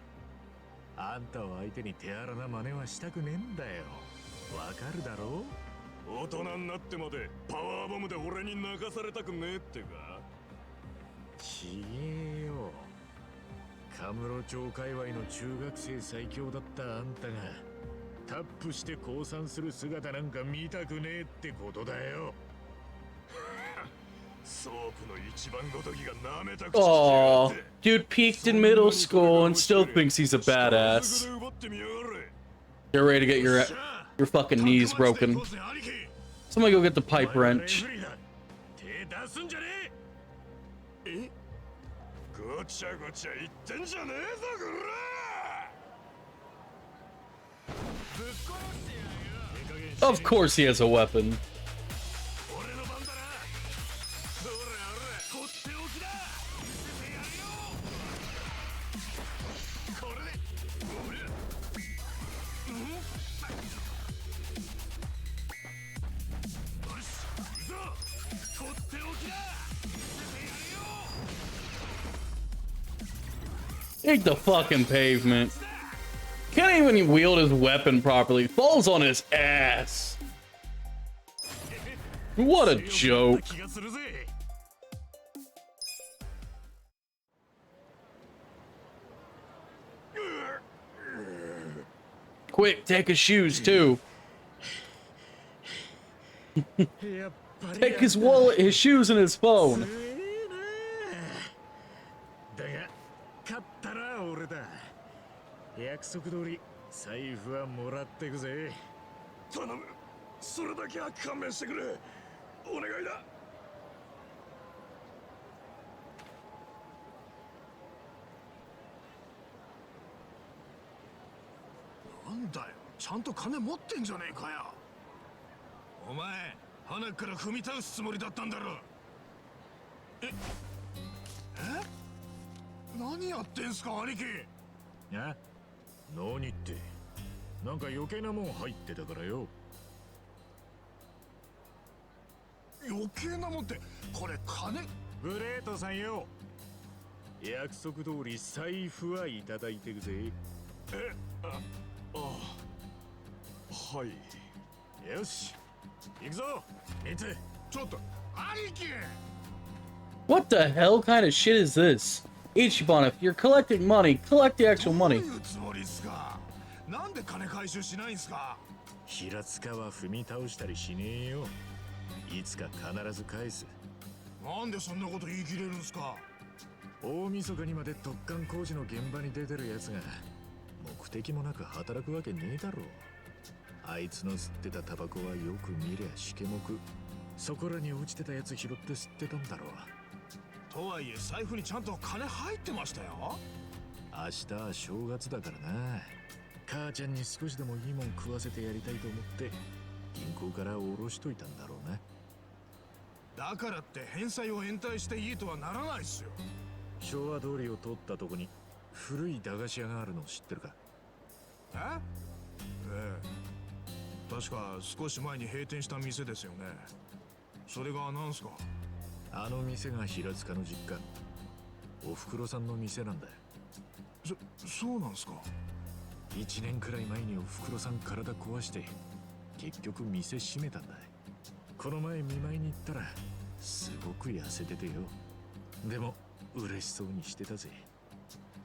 あんたを相手に手荒な真似はしたくねえんだよ。わかるだろ？大人になってまでパワーボムで俺に泣かされたくねえってか？ちげえよ。カムロ町界隈の中学生最強だったあんたがタップして降参する姿なんか見たくねえってことだよ。ソープの一番ごときが舐めた口 Aw, dude peaked in middle school and still thinks he's a badass. Get ready to get your fucking knees broken. Somebody go get the pipe wrench. ごちゃごちゃ言ってんじゃねえぞこら。 Of course he has a weapon. Take the fucking pavement. Can't even wield his weapon properly. Falls on his ass. What a joke. Quick, take his shoes too. やっぱり Take his wallet, his shoes, and his 強 phone. えな。だが勝ったら俺だ。約束通り財布はもらってくぜ。頼む。それだけは勘弁してくれ。お願いだ。なんだよ、ちゃんと金持ってんじゃねえかよ。お前、鼻から踏み倒すつもりだったんだろ。え何やってんすか、兄貴。な、何って。なんか余計なもん入ってたからよ。余計なもんって、これ金。ブレートさんよ。約束通り財布はいただいてくぜ。はい。よし、行くぞ。三つ。ちょっと、兄貴。 What the hell kind of shit is this? Ichiban, if you're collecting money, collect the actual どう money. いうつもりっすか。なんで金回収しないんすか。平塚は踏み倒したりしねえよ。いつか必ず返す。なんでそんなこと言い切れるんすか。大晦日にまで突貫工事の現場に出てるやつが目的もなく働くわけねえだろう。あいつの吸ってたタバコはよく見りゃしけもく。そこらに落ちてたやつ拾って吸ってたんだろう。とはいえ財布にちゃんと金入ってましたよ。明日は正月だからな。母ちゃんに少しでもいいもん食わせてやりたいと思って銀行から下ろしといたんだろうな。だからって返済を延滞していいとはならないっすよ。昭和通りを通ったとこに古い駄菓子屋があるの知ってるか。ええ、確か少し前に閉店した店ですよね。それが何すか。あの店が平塚の実家。おふくろさんの店なんだよ。そうなんすか。1年くらい前におふくろさん体壊して結局店閉めたんだ。この前見舞いに行ったらすごく痩せててよ。でも嬉しそうにしてたぜ。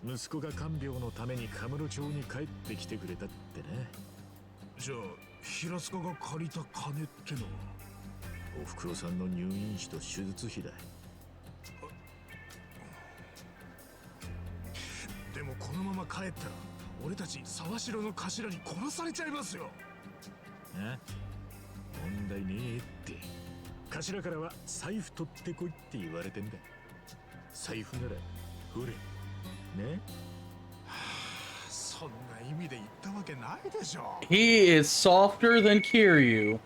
息子が看病のためにカムロ町に帰ってきてくれたってね。じゃあ平塚が借りた金ってのは。おふくろさんの入院費と手術費だ。でもこのまま帰ったら俺たち沢城の頭に殺されちゃいますよ。問題ねえって。頭からは財布取ってこいって言われてんだ。財布ならほれね。そんな意味で言ったわけないでしょ。 He is softer than Kiryu.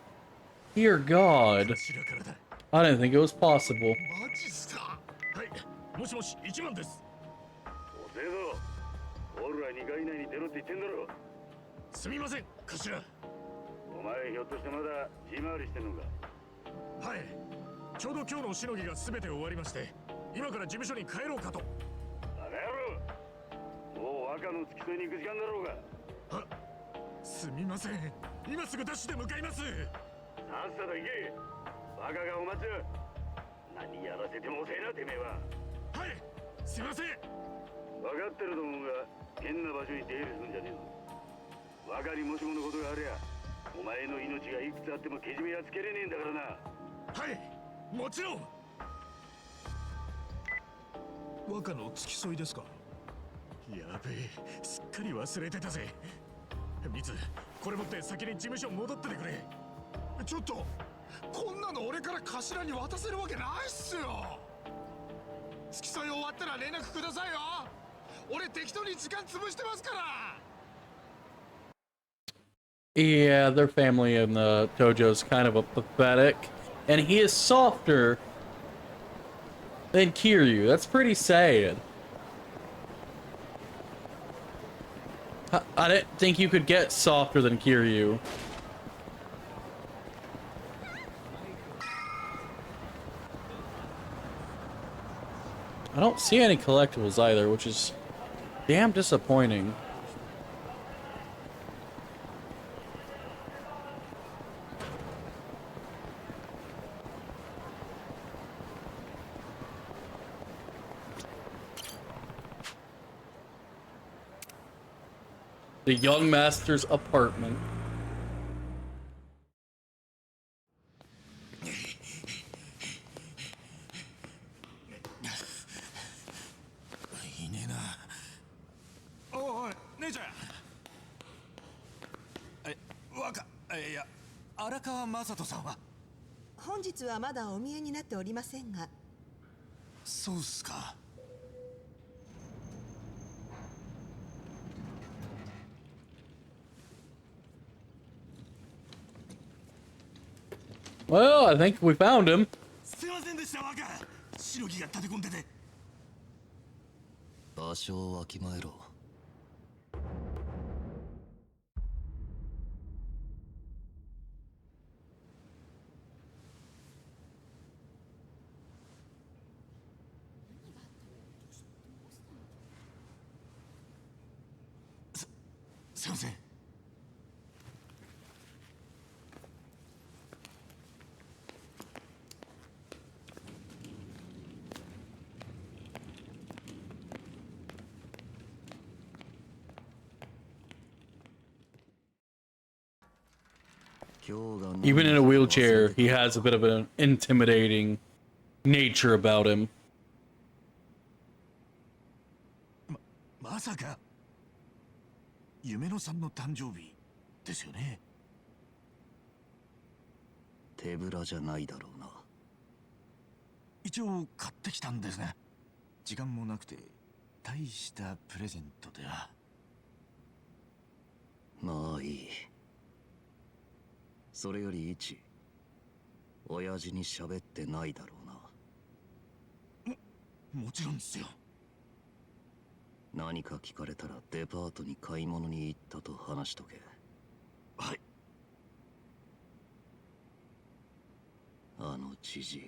Dear God. 頭からだ。 I didn't think it was possible. マジっすか。はい、もしもし1番です。遅えぞ。俺ら2回以内に出ろって言ってんだろ。すみません頭。お前ひょっとしてまだ地回りしてんのか。はい、ちょうど今日のしのぎが全て終わりまして今から事務所に帰ろうかと。バカ野郎、もう若の付き添いに行く時間だろうが。は、すみません。今すぐダッシュで向かいます。さっさと行け。若がお待ちだ。何やらせても遅えなてめえは。はい、すみません。分かってると思うが変な場所に出入りするんじゃねえぞ。若にもしものことがありゃお前の命がいくつあってもけじめはつけれねえんだからな。はい、もちろん。若の付き添いですか。やべえ、すっかり忘れてたぜ。ミツ、これ持って先に事務所戻っててくれ。ちょっとこんなの俺から頭に渡せるわけないっすよ。付き添い終わったら連絡くださいよ。俺適当に時間潰してますから。 Yeah, their family in the Tojo is kind of a pathetic, and he is softer than Kiryu. That's pretty sad. I didn't think you could get softer than Kiryu. I don't see any collectibles either, which is damn disappointing. The young master's apartment.おい姉ちゃんいや荒川雅人さんは本日はまだお見えになっておりませんが。そうっすか。Well, I think we found him. すいませんでした若白木が立て込んでて。場所をわきまえろ。すいません。Even in a wheelchair, he has a bit of an intimidating nature about him. まさか夢野さんの誕生日ですよね。手ぶらじゃないだろうな。一応買ってきたんですが時間もなくて大したプレゼントでは。まあいい。それより一親父に喋ってないだろうな。もちろんですよ。何か聞かれたらデパートに買い物に行ったと話しとけ。はい。あの知事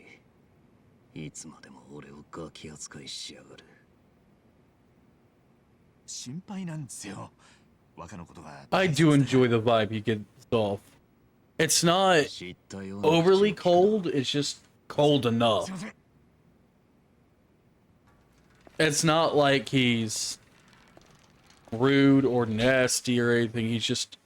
いつまでも俺をガキ扱いしやがる。心配なんですよ若のことが。 I do enjoy the vibe he gives off. It's not overly cold, it's just cold enough. It's not like he's rude or nasty or anything, he's just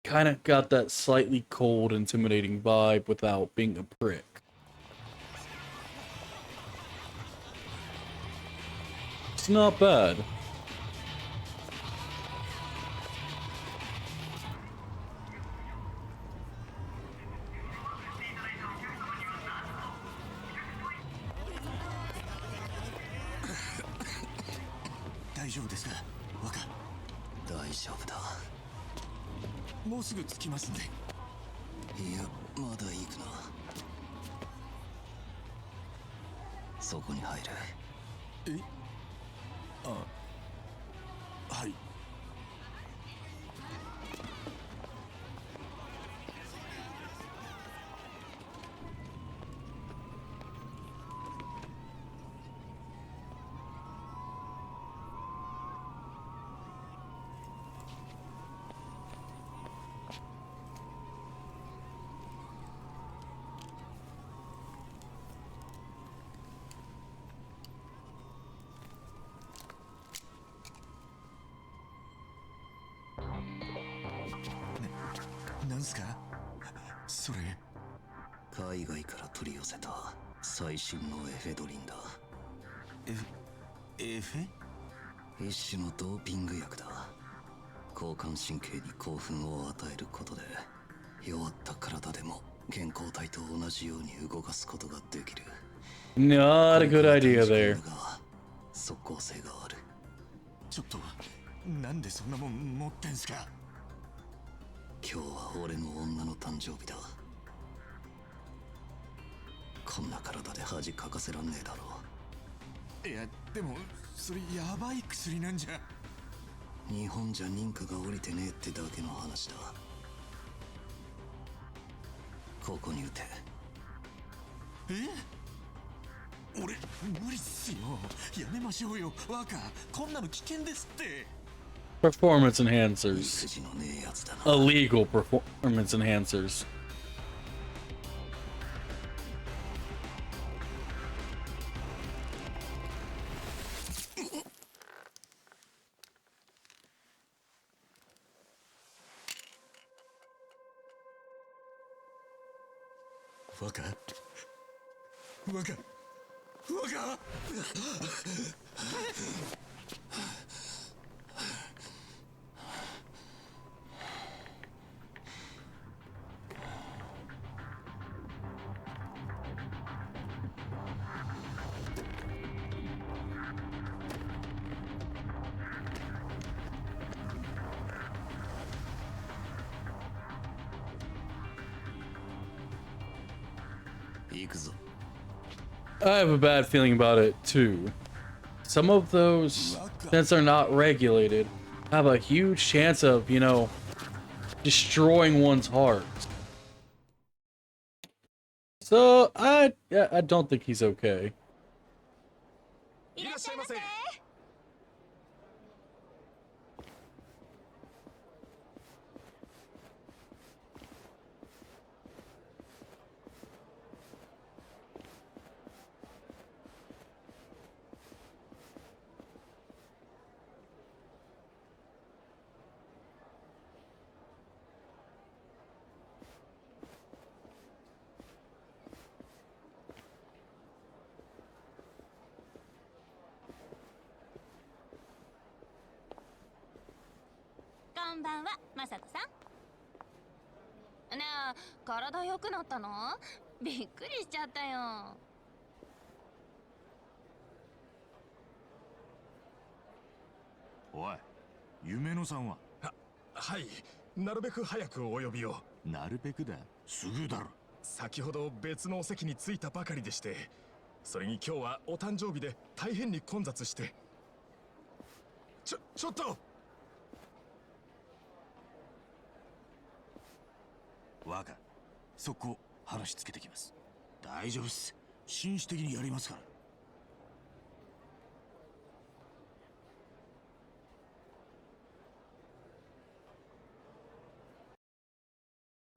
kind of got that slightly cold, intimidating vibe without being a prick. It's not bad. Daijoubu. もうすぐ着きますんで。いや、まだ行くな。そこに入る。え？あ、はい。なんすかそれ。海外から取り寄せた最新のエフェドリンだ。エフェ？一種のドーピング薬だ。交感神経に興奮を与えることで弱った体でも健康体と同じように動かすことができる。Not a good idea there. 即効性がある。ちょっとなんでそんなもん持ってんすか。今日は俺の女の誕生日だ。こんな体で恥かかせらんねえだろう。いやでもそれヤバい薬なんじゃ。日本じゃ認可が下りてねえってだけの話だ。ここに打て。俺無理っすよ。やめましょうよ若。こんなの危険ですって。Performance enhancers. Illegal performance enhancers. 若行くぞ。 I have a bad feeling about it too. Some of those, since they're not regulated, have a huge chance of, you know, destroying one's heart. So I don't think he's okay. いらっしゃいませ。こんばんは、まさとさん。ねえ、体良くなったの？びっくりしちゃったよ。おい、夢野さんは？はい、なるべく早くお呼びを。なるべくだ。すぐだろ。先ほど別のお席に着いたばかりでして、それに今日はお誕生日で大変に混雑して。ちょっと。若、速攻話つけてきます。大丈夫っす。紳士的にやりますか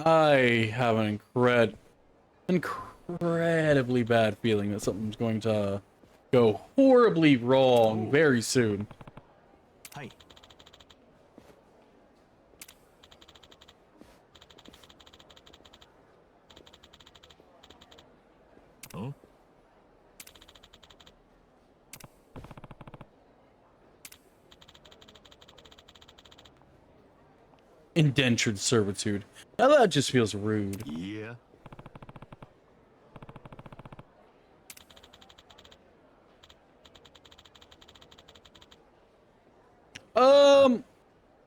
ら。I have an incredibly bad feeling that something's going to go horribly wrong very soon. はい。ん？ Indentured servitude. Now that just feels rude. Yeah.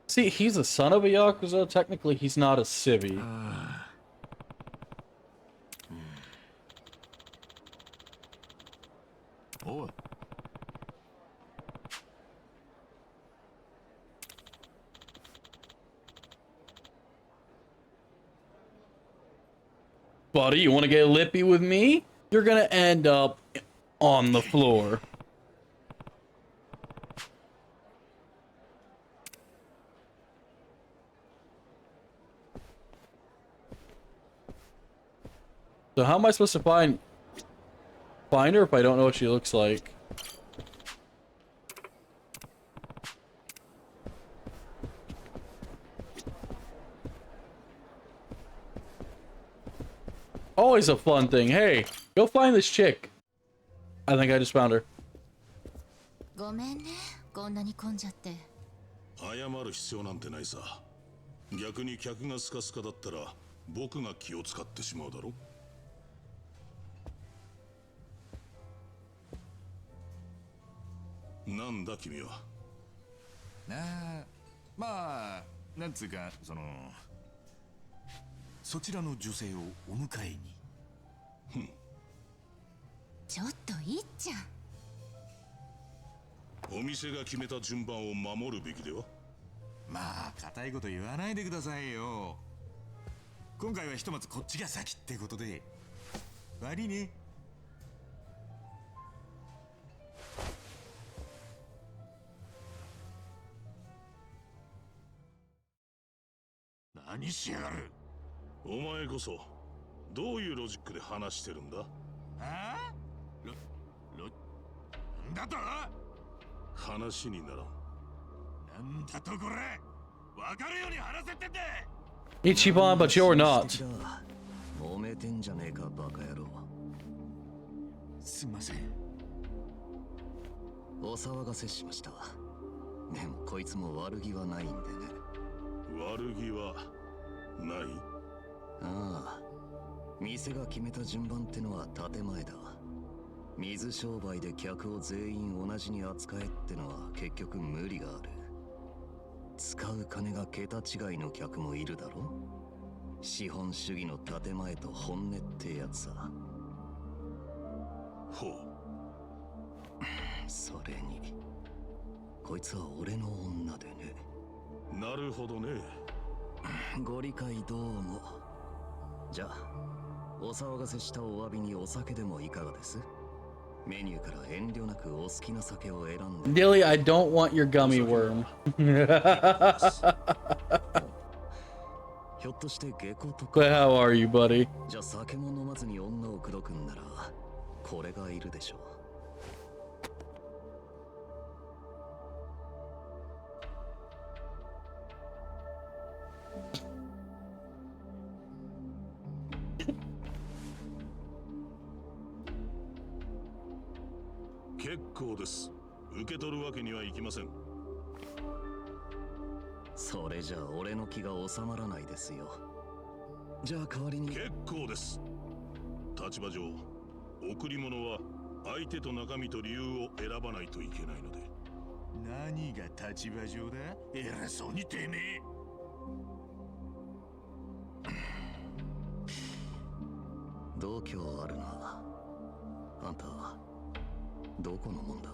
See, he's a son of a Yakuza. Technically, he's not a civvy. Oh. Buddy, you want to get lippy with me? You're gonna end up on the floor. So how am I supposed to find her if I don't know what she looks like? Always a fun thing. Hey, go find this chick. I think I just found her. ごめんね、こんなに混んじゃって。謝る必要なんてないさ。逆に客がスカスカだったら僕が気を使ってしまうだろ。なんだ君は。まあ、なんつうか、そちらの女性をお迎えに。ちょっといっちゃん。お店が決めた順番を守るべきでは。まあ、固いこと言わないでくださいよ。今回はひとまずこっちが先ってことで。悪いね。何しやがる。お前こそどういうロジックで話してるんだ。ああ？なんだと？話にならん。なんだとこれ。わかるように話せってんだ。Ichiban, but you're not. 揉めてんじゃねえかバカ野郎。すんません。お騒がせしました。でもこいつも悪気はないんでね。悪気はない？ああ、店が決めた順番ってのは建前だ。水商売で客を全員同じに扱えってのは結局無理がある。使う金が桁違いの客もいるだろ。資本主義の建前と本音ってやつさ。ほう。それにこいつは俺の女でね。なるほどね。ご理解どうも。じゃあお騒がせしたお詫びにお酒でもいかがです？メニューから遠慮なくお好きな酒を選んで。Dilly, I don't want your gummy worm. ひょっとして下戸とか。But how are you, buddy? じゃあ酒も飲まずに女を口説くんならこれがいるでしょう。結構です。受け取るわけにはいきません。それじゃあ俺の気が収まらないですよ。じゃあ代わりに。結構です。立場上、贈り物は相手と中身と理由を選ばないといけないので。何が立場上だ？偉そうにてめえ。度胸あるな。あんたどこのもんだ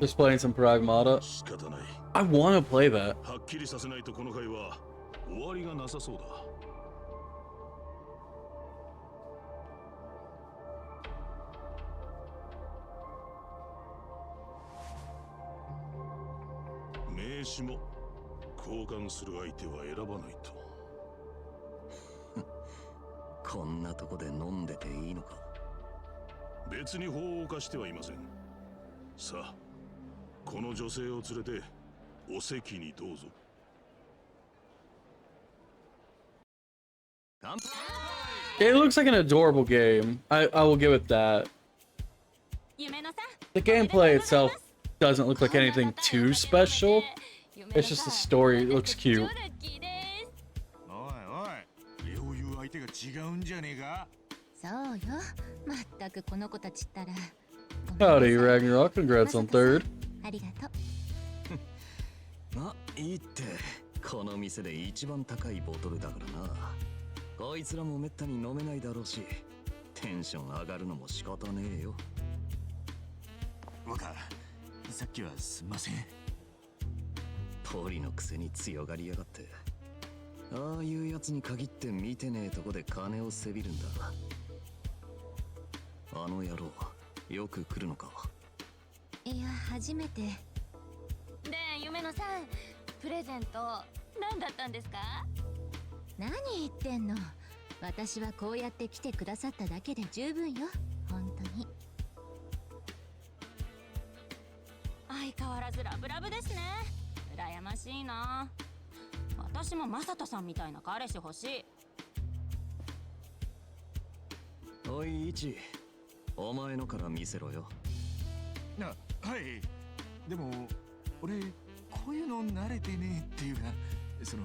？Just playing some Pragmata. 仕方ない。I want to play that. はっきりさせないとこの会は終わりがなさそうだ。名刺も交換する相手は選ばないと。こんなとこで飲んでていいのか？別に法を犯してはいません。さあ、この女性を連れてお席にどうぞ。It looks like an adorable game. I will give it that. The gameplay itself doesn't look like anything too special. It's just the story. It looks cute. おいおい、よういう相手が違うんじゃねえか？そうよ。まったくこの子たちったら。Howdy, Ragnarok. Congrats on third. ありがとう。まあいいって。この店で一番高いボトルだからな。こいつらもめったに飲めないだろうし、テンション上がるのも仕方ねえよ。若、さっきはすんません。ポリのくせに強がりやがって。ああいうやつに限って見てねえとこで金をせびるんだ。あの野郎、よく来るのか？いや、初めて。で、夢野さん、プレゼント何だったんですか？何言ってんの。私はこうやって来てくださっただけで十分よ。本当に。相変わらずラブラブですね。羨ましいな。私もマサトさんみたいな彼氏欲しい。おいイチ、お前のから見せろよ。はい。でも俺こういうの慣れてねえっていうか、その。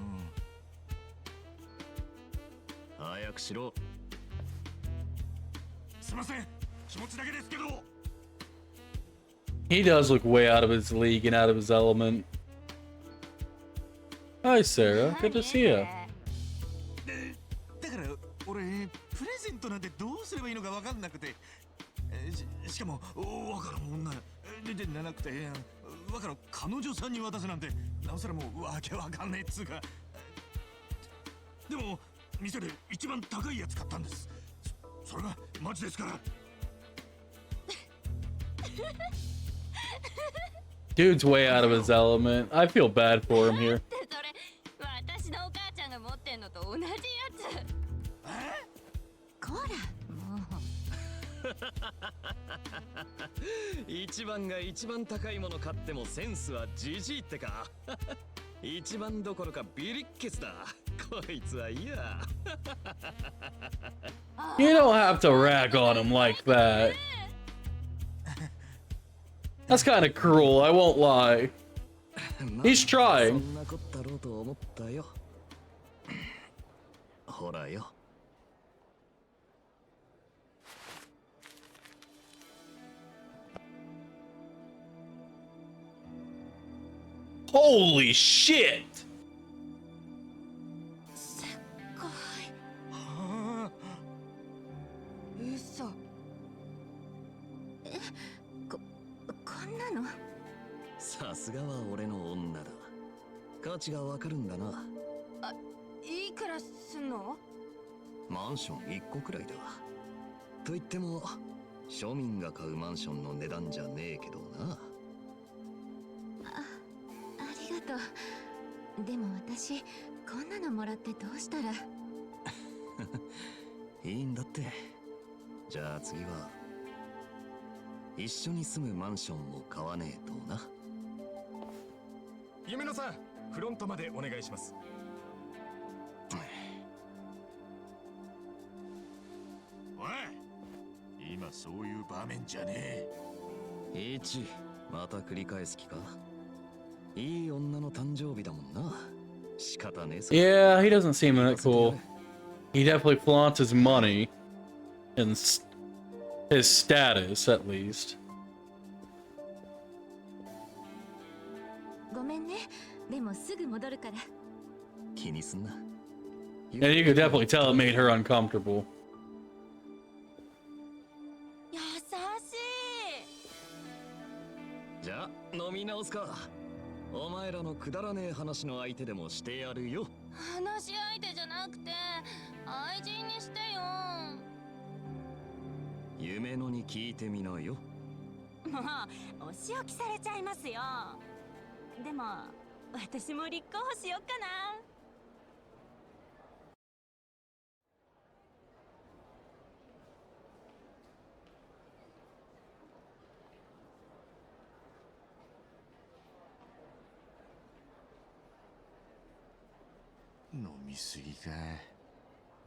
早くしろ。すいません。気持ちだけですけど。He does look way out of his league and out of his element. Hi, Sarah. Good to see you. だから俺プレゼントなんてどうすればいいのか分かんなくて、しかも若の女でなくて、若の彼女さんに渡すなんてなおさらもうわけわかんねえっつうか。でも店で一番高いやつ買ったんです。それがマジですから。Dude's way out of his element. I feel bad for him here. 私のお母ちゃんが持ってんのと同じやつ。こら、もう。一番が一番高いもの買ってもセンスはじじいってか。一番どころかビリッケツだ。こいつはいや。You don't have to rag on him like that. That's kind of cruel, I won't lie. He's そ trying. んなこったろうと思ったよ。ほらよ。Holy shit! すっごい。嘘。こんなの。さすがは俺の女だ。価値がわかるんだな。いくらすんの？マンション1個くらいだ。と言っても庶民が買うマンションの値段じゃねえけどな。ありがとう。でも私こんなのもらってどうしたら。いいんだって。じゃあ次は一緒に住むマンションも買わねえとな。夢野さん、フロントまでお願いします。おい、今そういう場面じゃねえ。一、また繰り返す気か。いい女の誕生日だもんな。仕方ねえさ。 Yeah, he doesn't seem that cool. He definitely flaunts his money and his status, at least. ごめんね。でもすぐ戻るから。気にすんな。 And you could definitely tell it made her uncomfortable. 優しい。じゃあ飲み直すか。お前らのくだらねえ話の相手でもしてやるよ。話し相手じゃなくて愛人にしてよ。夢のに聞いてみなよ。もうお仕置きされちゃいますよ。でも私も立候補しよっかな。飲みすぎか。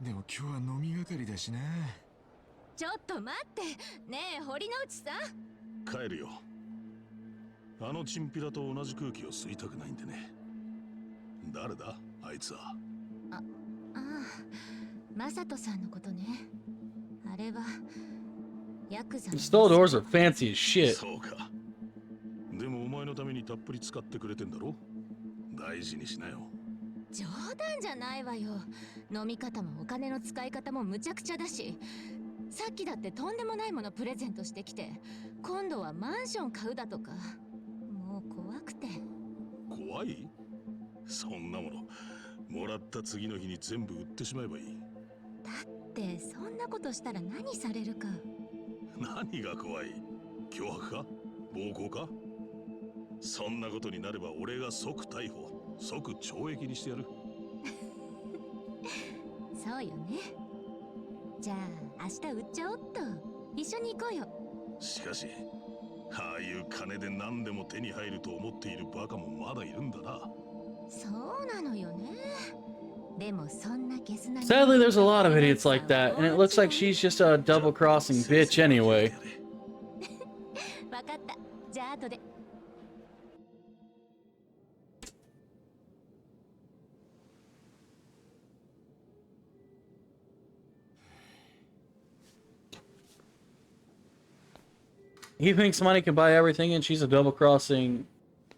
でも今日は飲みがかりだしな。ちょっと待って。ねえ堀之内さん。帰るよ。あのチンピラと同じ空気を吸いたくないんでね。誰だあいつは。ああ、マサトさんのことね。あれはヤクザの。 The stall doors are fancy as shit. そうか。でもお前のためにたっぷり使ってくれてんだろ。大事にしなよ。冗談じゃないわよ。飲み方もお金の使い方もむちゃくちゃだし、さっきだってとんでもないものプレゼントしてきて、今度はマンション買うだとか。もう怖くて。怖い？そんなものもらった次の日に全部売ってしまえばいい。だってそんなことしたら何されるか。何が怖い？脅迫か？暴行か？そんなことになれば俺が即逮捕、即懲役にしてやる。そうよね。じゃあ明日売っちゃおっと。一緒に行こうよ。しかしああいう金で何でも手に入ると思っているバカもまだいるんだな。そうなのよね。でもそんなゲスな。 Sadly, there's a lot of idiots like that, and it looks like she's just a double-crossing bitch anyway. わかった。じゃあ後で。He thinks money can buy everything, and she's a double-crossing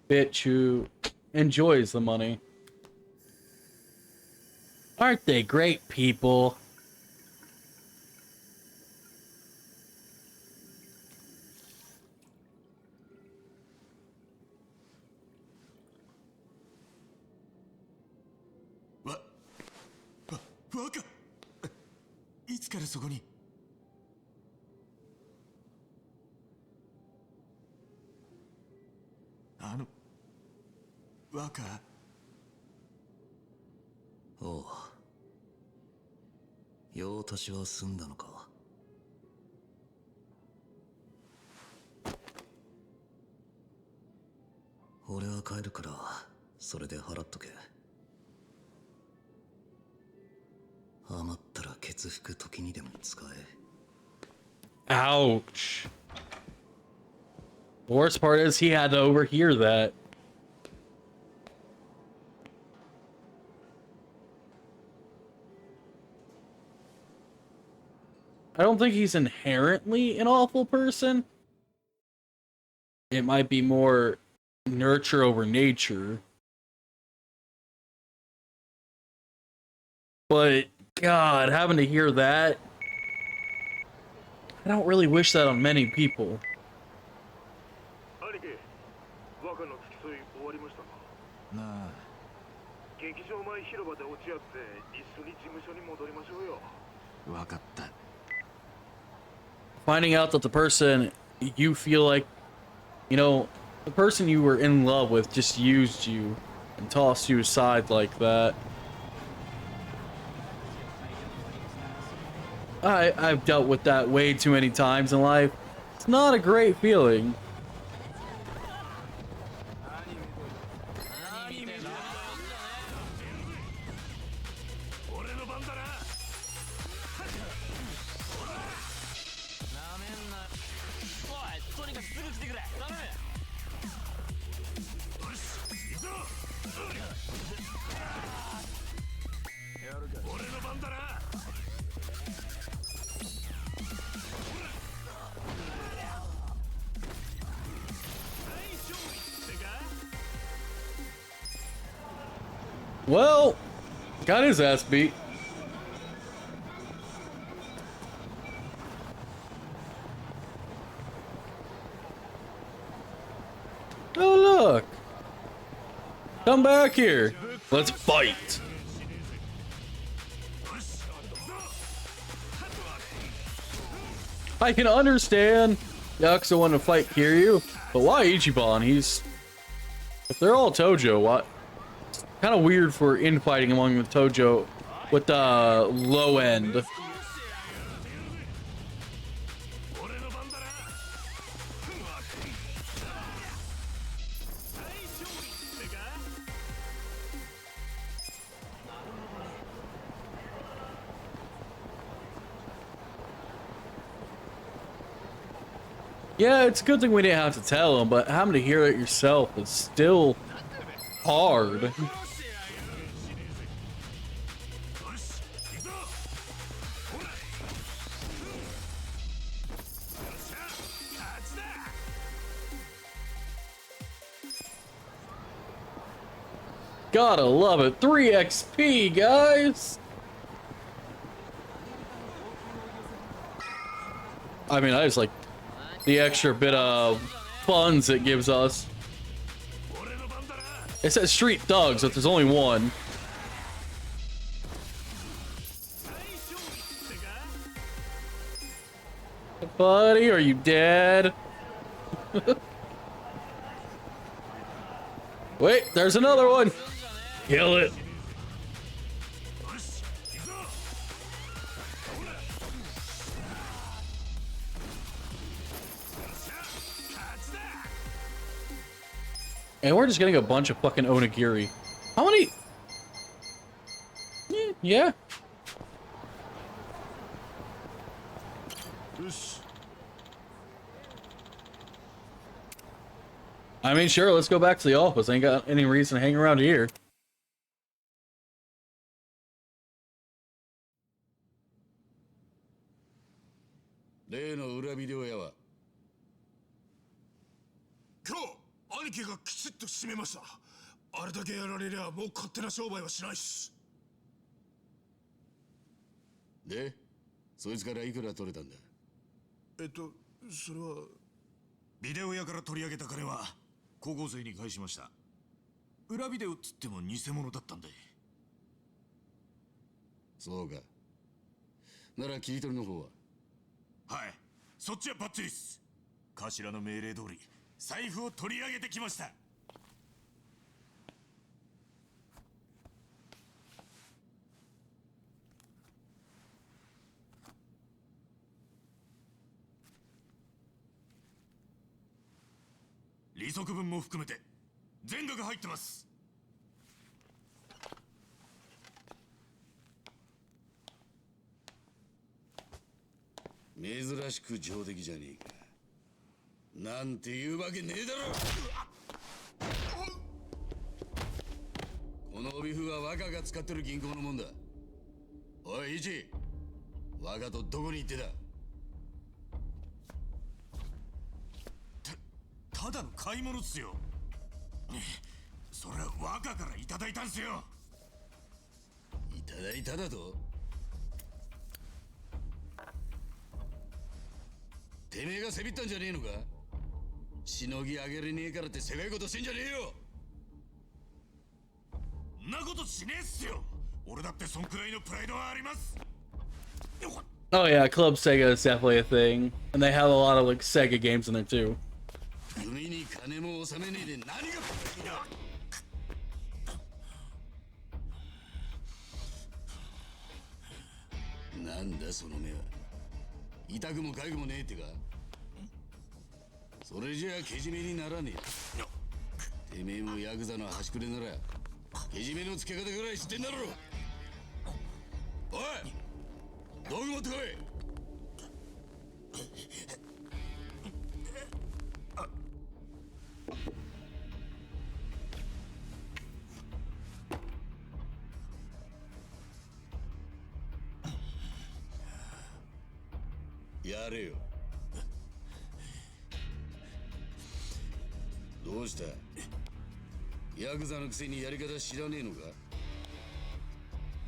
bitch who enjoys the money. Aren't they great people? What? 若いつからそこに。若。おう。用足しは済んだのか。買えるからそれで払っとけ。余ったらケツ拭く時にでも使え。 Ouch. The worst part is he had to overhear that. I don't think he's inherently an awful person. It might be more nurture over nature. But, God, having to hear that, I don't really wish that on many people. 兄貴、若の付き添い終わりましたか？なあ、劇場前広場で落ち合って一緒に事務所に戻りましょうよ。わかった。Finding out that the person you feel like, you know, the person you were in love with just used you and tossed you aside like that. I've dealt with that way too many times in life. It's not a great feeling. Well, got his ass beat. Oh, look. Come back here. Let's fight. I can understand Yakuza want to fight Kiryu, but why Ichiban? If they're all Tojo, what? Kind of weird for infighting among the Tojo with the low end. Yeah, it's a good thing we didn't have to tell him, but having to hear it yourself is still hard. Gotta love it. 3 XP, guys! I mean, I just like the extra bit of funds it gives us. It says street thugs, but there's only one. Buddy, are you dead? Wait, there's another one. Kill it. And we're just getting a bunch of fucking onigiri. How many? Yeah. I mean, sure, let's go back to the office. I ain't got any reason to hang around here. 例の裏ビデオ屋は今日兄貴がきちっと締めました。あれだけやられりゃもう勝手な商売はしないっす。で、そいつからいくら取れたんだ？それはビデオ屋から取り上げた金は高校生に返しました。裏ビデオっつっても偽物だったんで。そうか。なら切り取りの方は？はい、そっちはバッチリっす。頭の命令通り財布を取り上げてきました。利息分も含めて全額入ってます。珍しく上出来じゃねえか。なんて言うわけねえだろ。この帯符は若が使ってる銀行のもんだ。おいイチ、若とどこに行ってた？ただの買い物っすよ。それは若からいただいたんすよ。いただいただと？てめえがせびったんじゃねえのか？しのぎあげれねえからってせがいことしてんじゃねえよ。んなことしねえっすよ。俺だってそんくらいのプライドはあります。 Oh yeah, Club Sega is definitely a thing. And they have a lot of like Sega games in there too. 海に金も納めねえで何がプライドだ。なんだその目は。痛くも痒くもねえってか。それじゃあけじめにならねえ。てめえもヤクザの端くれならけじめのつけ方ぐらい知ってんだろ。おい、道具持ってこい。やれよ。どうした？ヤクザのくせにやり方知らねえのか？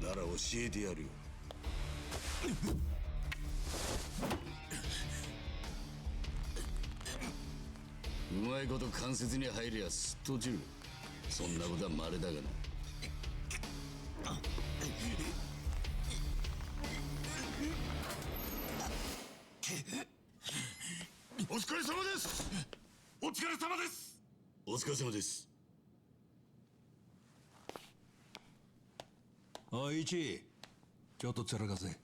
なら教えてやるよ。うまいこと関節に入りゃすっと落ちる。そんなことは稀だがな。お疲れ様です。お疲れ様です。お疲れ様です。おいイチ、ちょっとつらかせ。はい。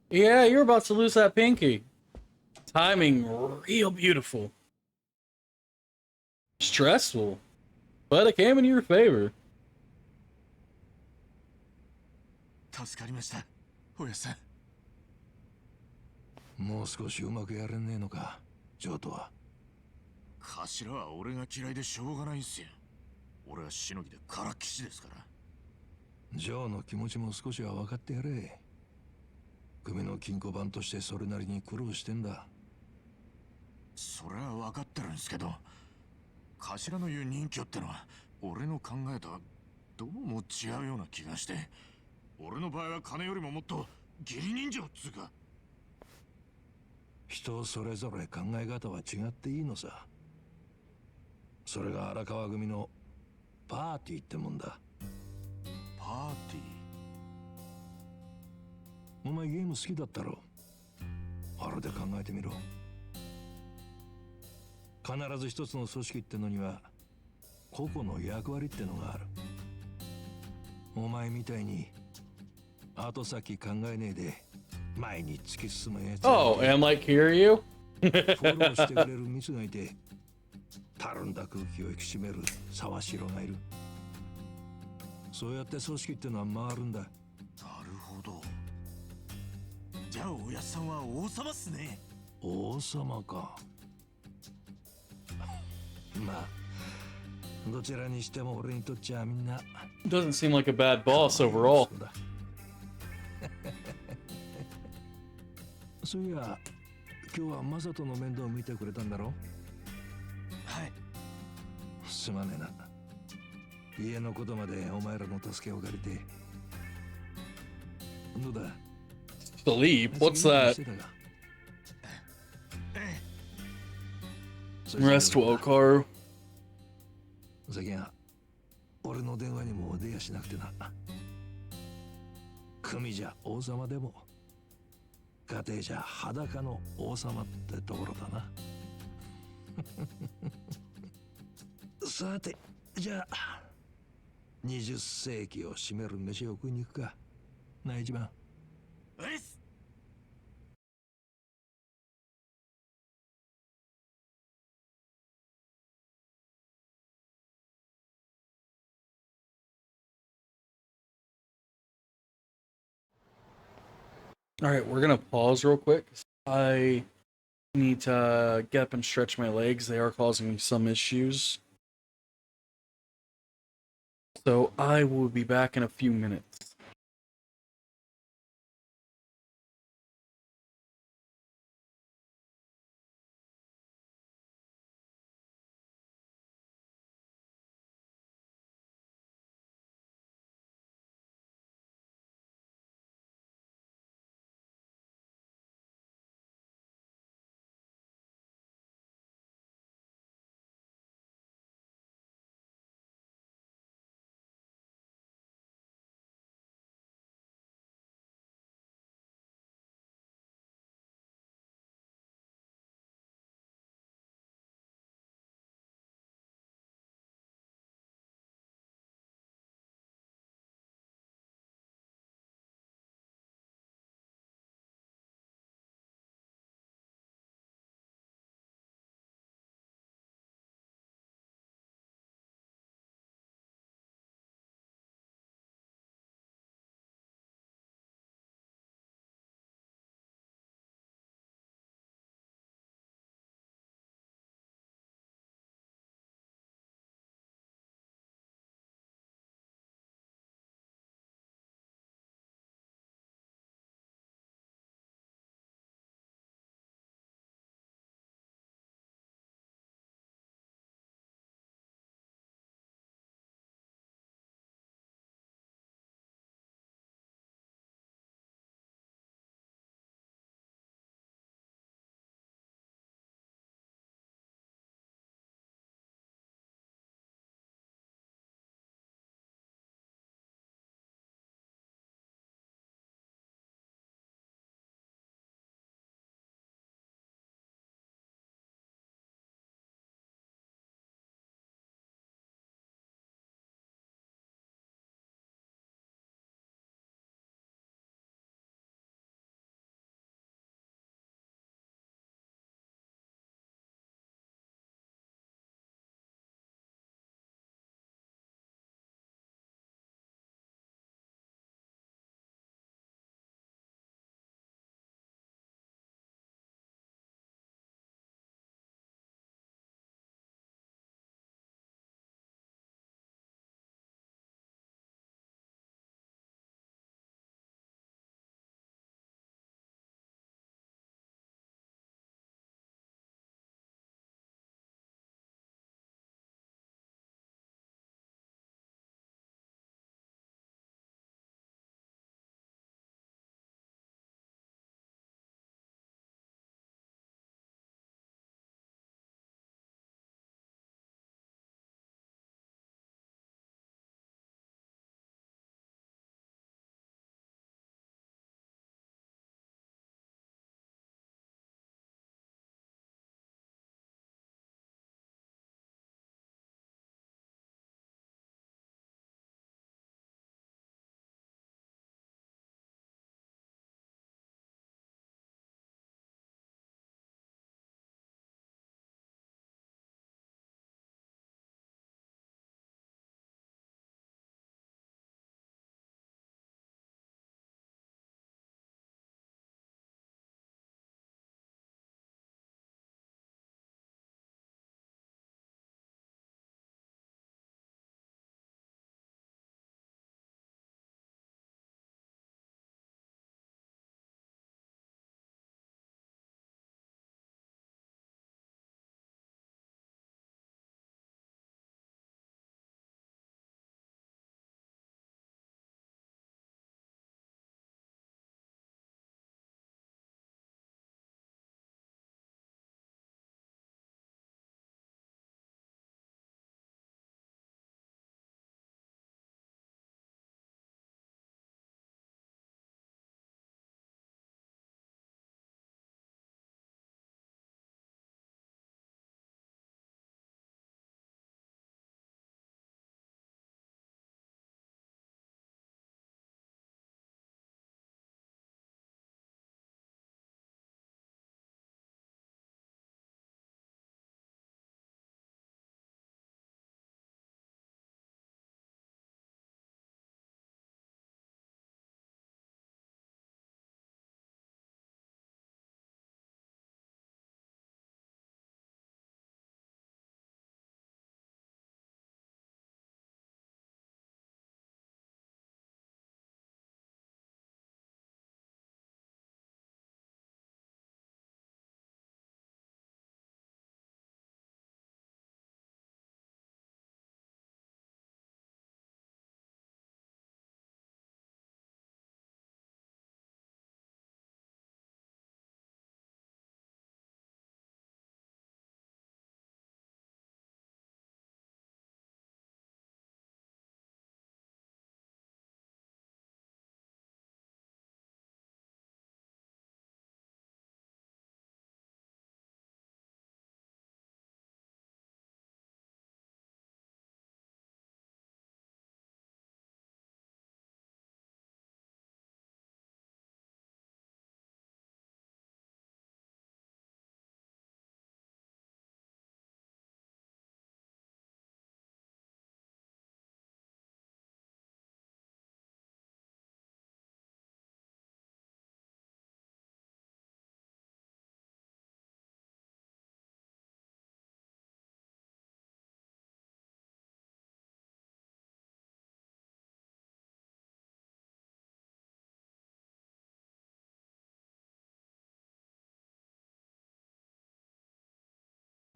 Yeah, you're about to lose that pinky. Timing real beautiful. Stressful, but it came in your favor. 助かりました、おやさん。もう少しうまくやれねえのか、ジョートは。頭は俺が嫌いでしょうがないんすよ。俺はしのぎでからっきしですから。ジョーの気持ちも少しは分かってやれ。組の金庫番としてそれなりに苦労してんだ。それは分かってるんですけど、頭の言う任侠ってのは俺の考えとはどうも違うような気がして、俺の場合は金よりももっと義理人情っつうか。人それぞれ考え方は違っていいのさ。それが荒川組のパーティーってもんだ。パーティー？お前ゲーム好きだったろ。あれで考えてみろ。必ず一つの組織ってのには個々の役割ってのがある。お前みたいに後先考えねえで前に突き進むやつ。Oh, and like hear you? フォローしてくれるミスがいて、たるんだ空気を引き締める沢城がいる。そうやって組織ってのは回るんだ。なるほど。じゃあおやっさんは王様っすね。王様か。まあどちらにしても俺にとっちゃみんな Doesn't seem like a bad boss overall. そういや今日はマサトの面倒を見てくれたんだろ。はい。すまねえな。家のことまでお前らの助けを借りて。どうだ Sleep? What's that? Rest well, Karu. 先が俺の電話にも出やしなくてな。組じゃ王様でも家庭じゃ裸の王様ってところだな。さてじゃあ20世紀を占める飯を食いに行くかな。一番 All right, we're gonna pause real quick. I need to get up and stretch my legs. They are causing me some issues. So I will be back in a few minutes.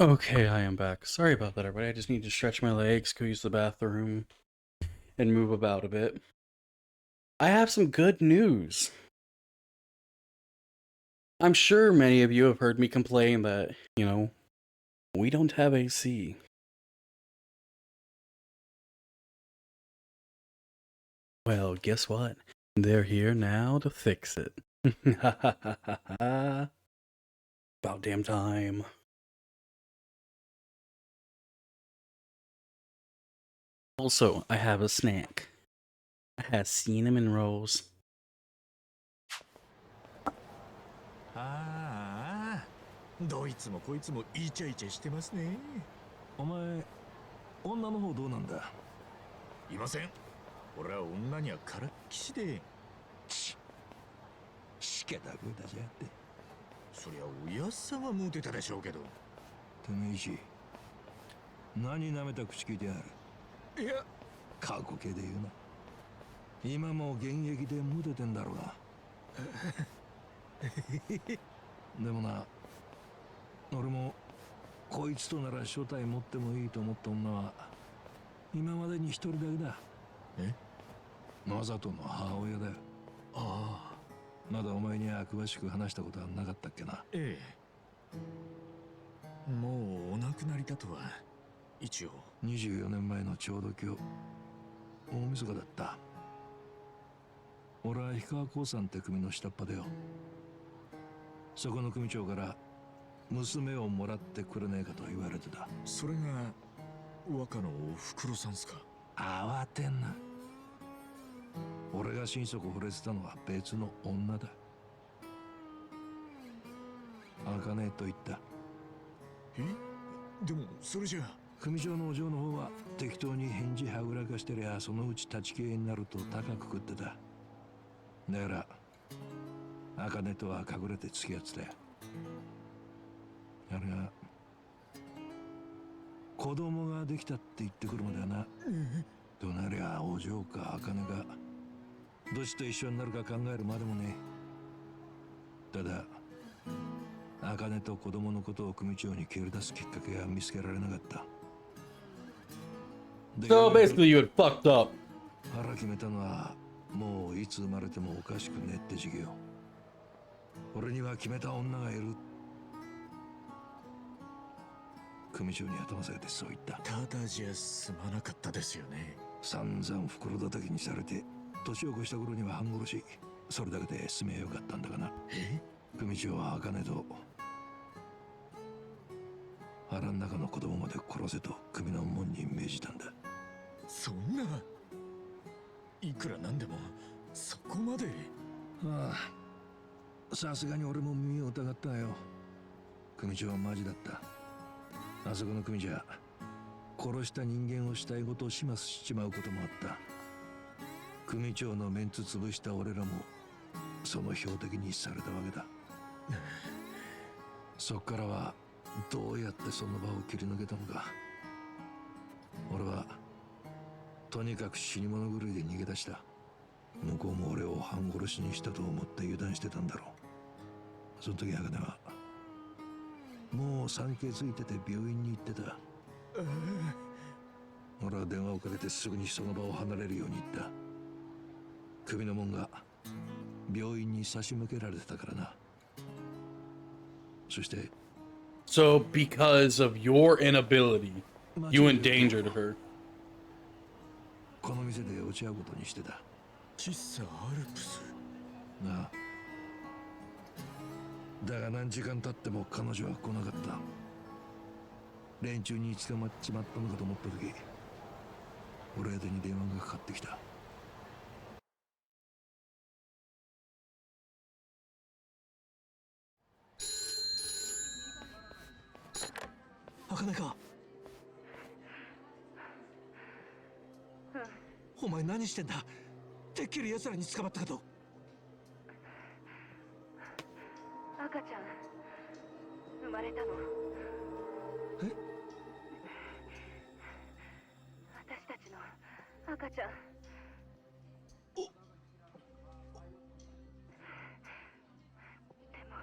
Okay, I am back. Sorry about that, everybody. I just need to stretch my legs, go use the bathroom, and move about a bit. I have some good news. I'm sure many of you have heard me complain that, we don't have AC. Well, guess what? They're here now to fix it. About damn time. Also, I have a snack. I have cinnamon rolls. ああ、どいつもこいつもイチャイチャしてますね。お前、女の方どうなんだ？いません。俺は女にはからっきしで。しけたぐだじゃって。そりゃおやっさんはモテたでしょうけど。てめえし、何舐めた口聞いてやる。いや、過去形で言うな。今も現役でモテてんだろうが。でもな、俺もこいつとなら正体持ってもいいと思った女は今までに一人だけだ。え？マサトの母親だよ。ああ、まだお前には詳しく話したことはなかったっけな。ええ、もうお亡くなりだとは一応。24年前のちょうど今日、大晦日だった。俺は氷川興産って組の下っ端だよ。そこの組長から娘をもらってくれねえかと言われてた。それが若のおふくろさんすか？慌てんな。俺が心底惚れてたのは別の女だ。茜と言った。え？でもそれじゃあ組長のお嬢の方は適当に返事はぐらかしてりゃそのうち立ち消えになると高く食ってた。だから茜とは隠れて付き合ってたよ。あれが子供ができたって言ってくるまではな。となりゃお嬢か茜がどっちと一緒になるか考えるまでもねえ。ただ茜と子供のことを組長に蹴り出すきっかけは見つけられなかった。So basically you had fucked up. 腹決めたのはもういつ生まれてもおかしくねって授業。俺には決めた女がいる。組長に頭下げてそう言った。ただじゃ済まなかったですよね。散々袋叩きにされて年を越した頃には半殺し。それだけで済めよかったんだがな。組長は茜と腹の中の子供まで殺せと組の門に命じたんだ。そんないくらなんでもそこまで。ああ、さすがに俺も耳を疑ったよ。組長はマジだった。あそこの組じゃ殺した人間を死体ごと始末しちまうこともあった。組長のメンツ潰した俺らもその標的にされたわけだ。そっからはどうやってその場を切り抜けたのか。俺はとにかく死に物狂いで逃げ出した。向こうも俺を半殺しにしたと思って油断してたんだろう。その時茜はもう産気づいてて病院に行ってた。俺は電話をかけてすぐにその場を離れるように言った。首の門が病院に差し向けられてたからな。そして So because of your inability, you endangered her. この店で落ち合うことにしてた。喫茶アルプスなあ。だが何時間経っても彼女は来なかった。連中に捕まっちまったのかと思った時、俺宛てに電話がかかってきた。茜か。お前何してんだ。てっきり奴らに捕まったかと。赤ちゃん生まれたの。え？私たちの赤ちゃん。でも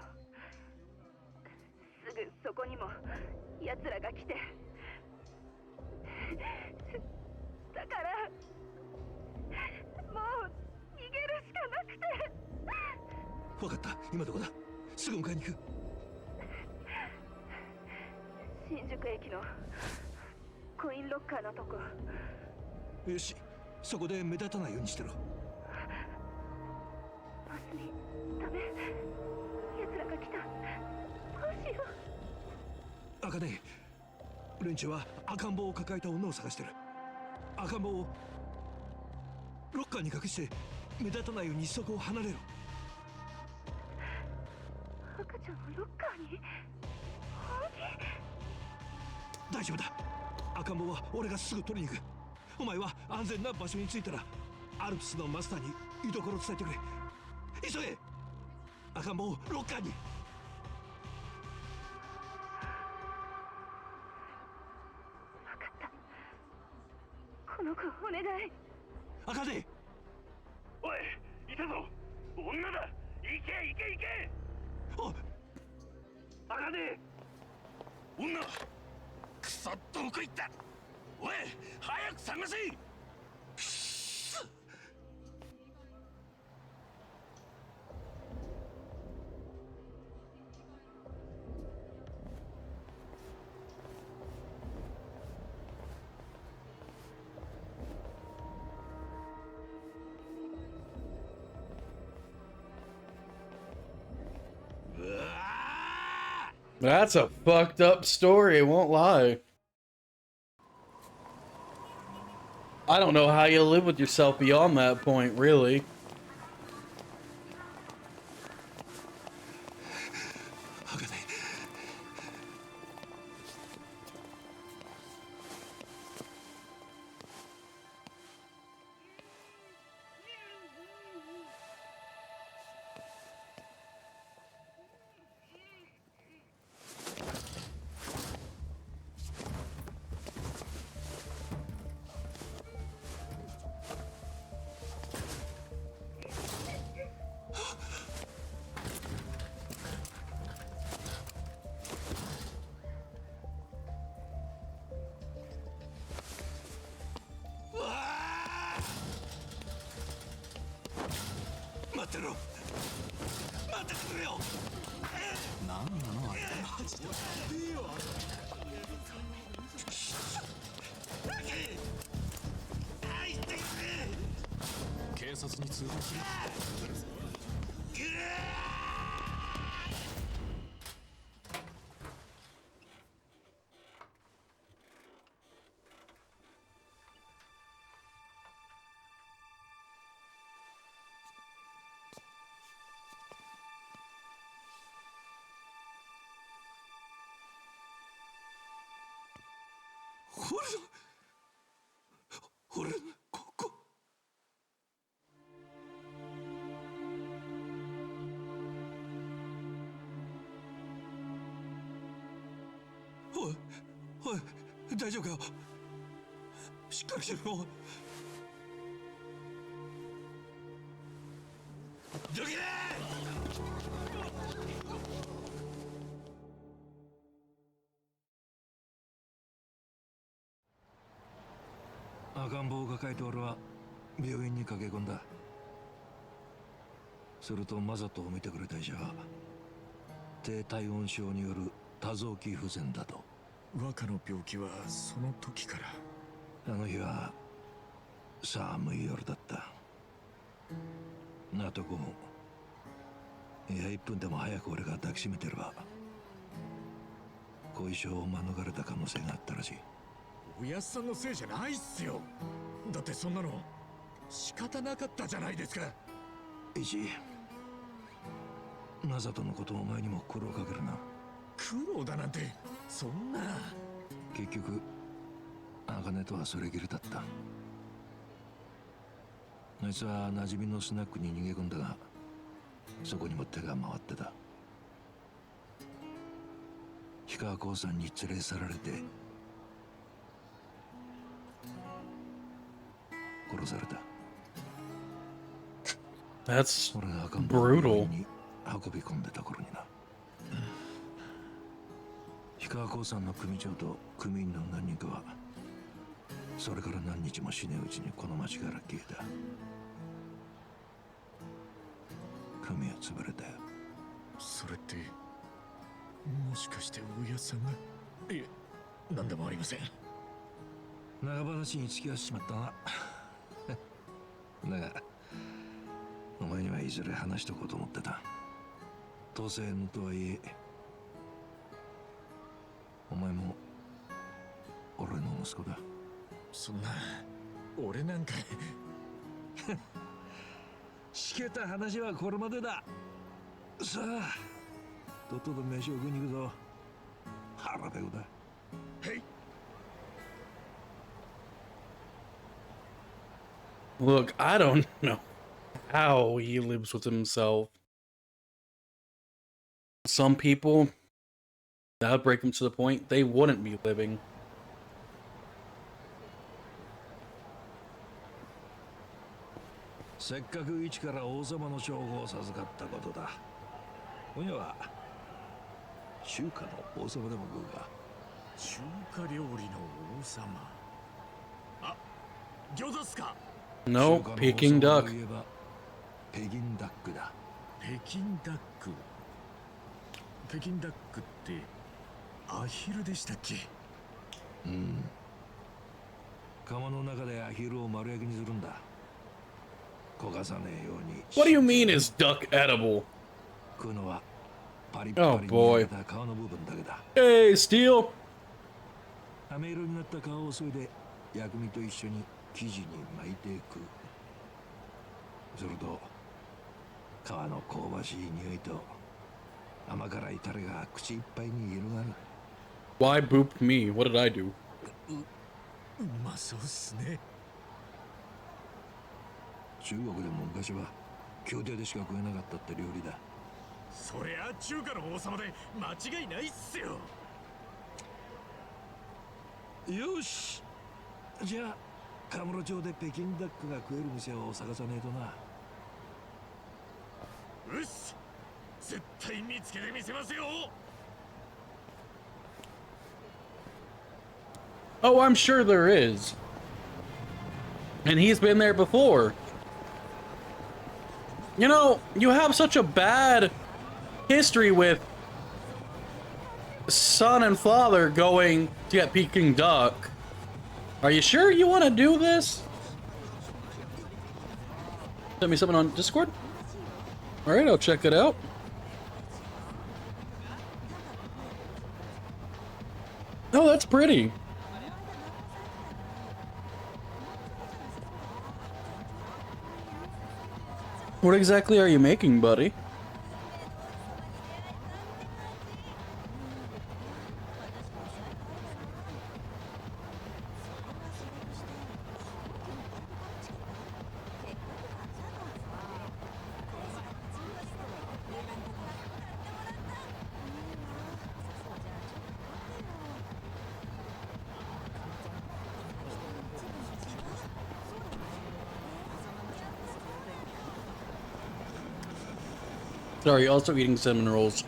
すぐそこにも奴ら分かった。今どこだ？すぐ迎えに行く。新宿駅のコインロッカーのとこ。よし、そこで目立たないようにしてろ。バスにダメ。奴らが来た。どうしよう。赤ね、連中は赤ん坊を抱えた女を探してる。赤ん坊をロッカーに隠して目立たないようにそこを離れろ。赤ちゃんをロッカーに？本気？大丈夫だ。赤ん坊は俺がすぐ取りに行く。お前は安全な場所に着いたらアルプスのマスターに居所を伝えてくれ。急げ。赤ん坊をロッカーに。分かった。この子お願い。赤ね。おい、いたぞ。女だ。行け行け行け。おい、赤ね。女。くそ、どこ行った。おい、早く探せ。That's a fucked up story, I won't lie. I don't know how you live with yourself beyond that point, really.俺ここ。おいおい、大丈夫かよ。しっかりしろ。どけ！赤ん坊を抱えて俺は病院に駆け込んだ。するとマザトを見てくれた医者は低体温症による多臓器不全だと。若の病気はその時から。あの日は寒い夜だった。ナトコもいや1分でも早く俺が抱きしめてれば後遺症を免れた可能性があったらしい。おやっさんのせいじゃないっすよ。だってそんなの仕方なかったじゃないですか。イチ、マザトのことをお前にも苦労かけるな。苦労だなんてそんな。結局茜とはそれきりだった。あいつは馴染みのスナックに逃げ込んだがそこにも手が回ってた。氷川興産に連れ去られて殺された。 That's 俺が赤ん坊 brutal. に運び込んでた頃にな。氷川興産の組長と組員の何人かはそれから何日もしねえうちにこの町から消えた。潰れたよ。それってもしかしておやさんが？いえ、何でもありません。長話に付き合わせちまったな。だがお前にはいずれ話しとこうと思ってた。当選とはいえお前も俺の息子だ。そんな俺なんかしけた話はこれまでだ。さあとっとと飯を食いに行くぞ。腹ペコだ。へい。 Look, I don't know how he lives with himself. Some people, that would break them to the point they wouldn't be living. せっかく一から王様の称号を授かったことだ。今夜は中華の王様でも食うか。中華料理の王様。あ、餃子っすか。 No, Peking duck. 北京ダックだ。北京ダック。北京ダックってアヒルでしたっけ？うん。釜の中でアヒルを丸焼きにするんだ。焦がさねえように。What do you mean is duck edible? 食うのはパリッパリに焼いた皮の部分だけだ。Hey, Steel! 飴色になった皮をそいで薬味と一緒に生地に巻いていく。すると皮の香ばしい匂いと甘辛いタレが口いっぱいに広がる。 Why boop me? What did I do? うまそうっすね。中国でも昔は宮廷でしか食えなかったって料理だ。そりゃ中華の王様で間違いないっすよ。よし、じゃあカムロ町で北京ダックが食える店を探さねえとな。うっす、絶対見つけてみせますよ。 Oh, I'm sure there is. And he's been there before. You know, you have such a bad history with son and father going to get Peking duck. Are you sure you want to do this? Send me something on Discord? Alright, I'll check it out. Oh, that's pretty. What exactly are you making, buddy? Sorry, also eating cinnamon rolls.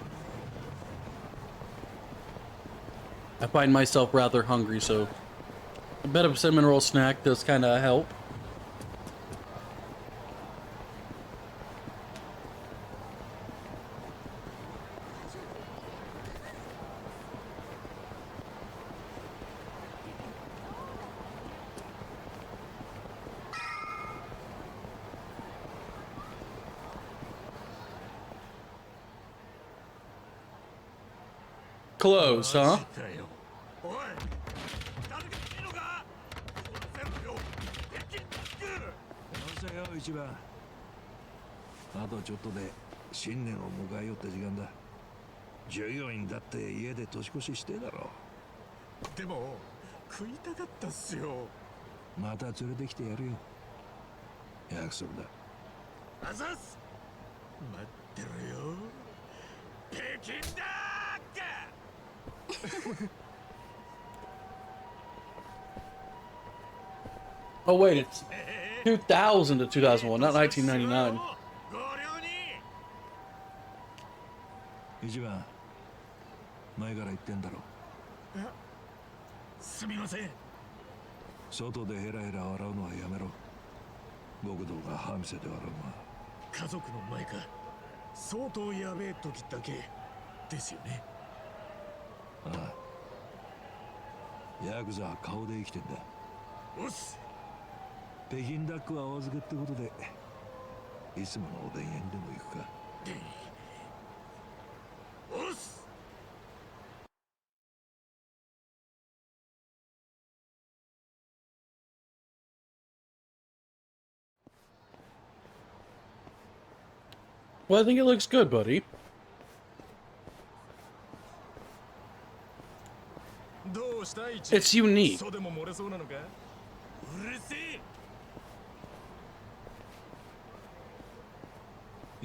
I find myself rather hungry, so a bit of cinnamon roll snack does kind of help. Close, huh? 一番あとちょっとで新年を迎えようって時間だ。従業員だって家で年越ししてだろ。でも食いたかったっすよ。また連れてきてやるよ。約束だ。あざっす。待ってろよ。北京だOh wait, it's 2000 to 2001, not 1999. 一番前から言ってんだろ。すみません。外でヘラヘラ笑うのはやめろ。僕とか歯見せて笑うのは。家族の前か。相当やべえ時だけですよね。ああ、ヤクザは顔で生きてんだ。おっす。北京ダックはお預けってことで、いつものおでん屋にでも行くか。おっす。Well, I think it looks good, buddy. どうしたい It's unique. そうでも漏れそうなのか。うるせえ。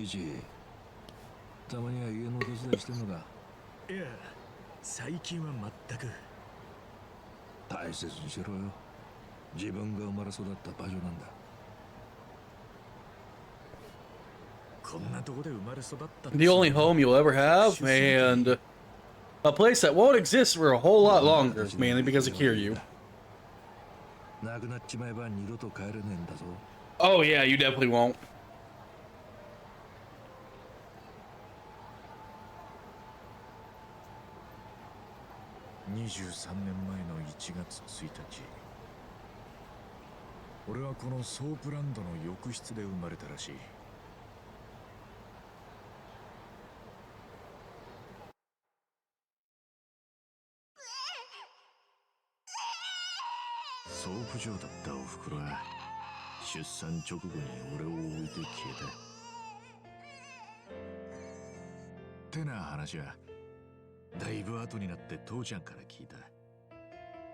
イチ、たまには家の手伝いしてんのか。いや、最近は全く。大切にしろよ。自分が生まれ育った場所なんだ。こんなとこで生まれ育った。 The only home you'll ever have, and a place that won't exist for a whole lot longer, mainly because of Kiryu. 亡くなっちまえば二度と帰れねえんだぞ。Oh yeah, you definitely won't. 23年前の1月1日、俺はこのソープランドの浴室で生まれたらしい。ソープ状だったおふくろは出産直後に俺を置いて消えた。てな話はだいぶ後になって父ちゃんから聞いた。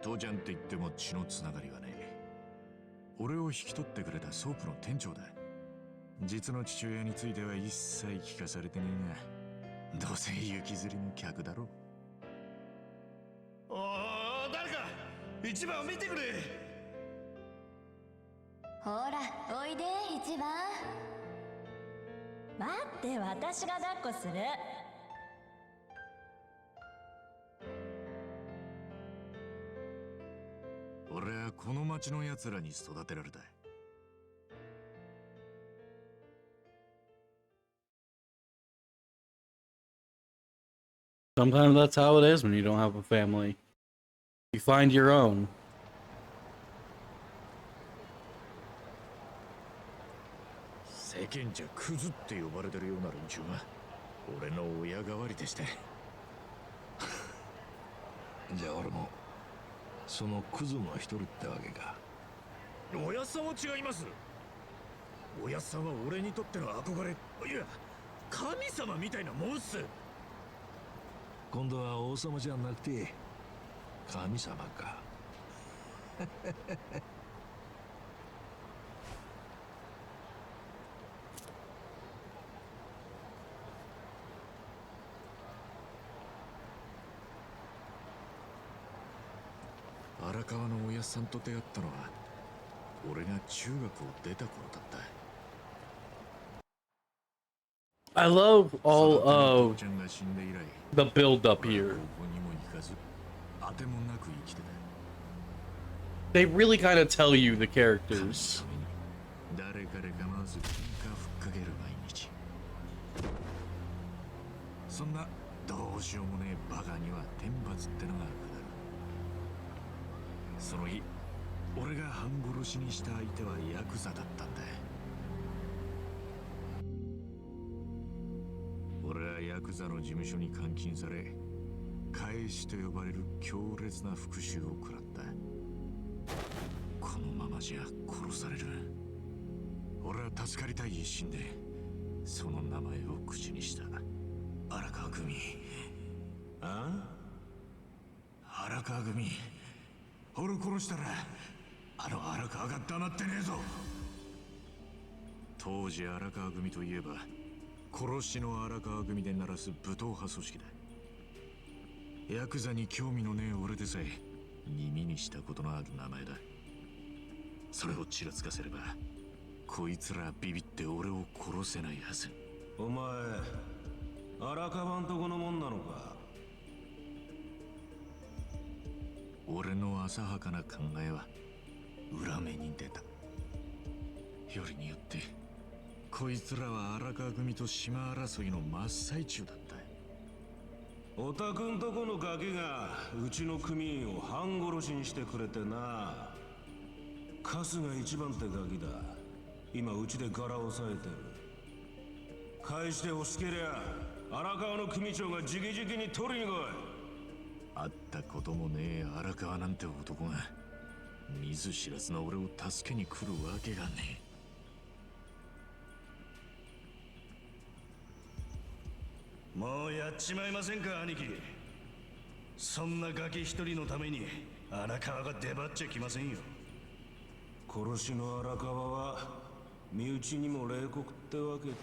父ちゃんって言っても血のつながりはねえ。俺を引き取ってくれたソープの店長だ。実の父親については一切聞かされてねえが、どうせ行きずりの客だろ。おー、誰か一番を見てくれ。ほらおいで一番。待って私が抱っこする。俺はこの町の奴らに育てられた。Sometimes that's how it is when you don't have a family. You find your own. 世間じゃクズって呼ばれてるような連中は俺の親代わりでして。じゃあ俺もそのクズの一人ってわけか。おやっさんは違います。おやっさんは俺にとっての憧れ、いや神様みたいなもんっす。今度は王様じゃなくて神様か。荒川のおやっさんと出会ったのは俺が中学を出た頃だった。 I love all of the build up here. They really kind of tell you the characters. 誰彼構わず喧嘩ふっかける毎日。そんなどうしようもねえバカには天罰ってのが下る。その日俺が半殺しにした相手はヤクザだったんだ。俺はヤクザの事務所に監禁され、返しと呼ばれる強烈な復讐を食らった。このままじゃ殺される。俺は助かりたい一心でその名前を口にした。荒川組。ああ？荒川組。俺を殺したらあの荒川が黙ってねえぞ。当時荒川組といえば殺しの荒川組で鳴らす武闘派組織だ。ヤクザに興味のねえ俺でさえ耳にしたことのある名前だ。それをちらつかせればこいつらビビって俺を殺せないはず。お前荒川んとこのもんなのか。俺の浅はかな考えは裏目に出た。よりによってこいつらは荒川組と島争いの真っ最中だった。おたくんとこのガキがうちの組員を半殺しにしてくれてな。春日一番ってガキだ。今うちで柄を押さえてる。返して欲しけりゃ荒川の組長が直々に取りに来い。会ったこともねえ荒川なんて男が見ず知らずの俺を助けに来るわけがねえ。もうやっちまいませんか兄貴。そんなガキ一人のために荒川が出張っちゃきませんよ。殺しの荒川は身内にも冷酷ってわけか。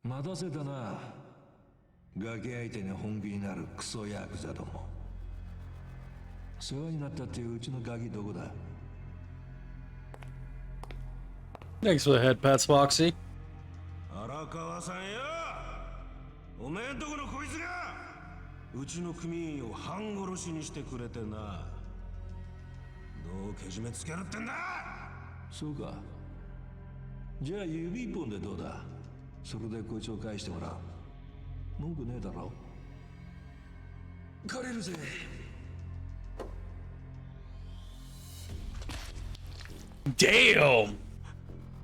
待たせたな。ガキ相手に本気になるクソヤクザども。世話になったっていううちのガキどこだ？ Thanks for the head pats, Foxy. 荒川さんよ、おめえんとこのこいつがうちの組員を半殺しにしてくれてな。どうけじめつけるってんだ。そうか。じゃあ指一本でどうだ？それでこいつを返してもらう。文句ねえだろ？借りるぜ。Damn!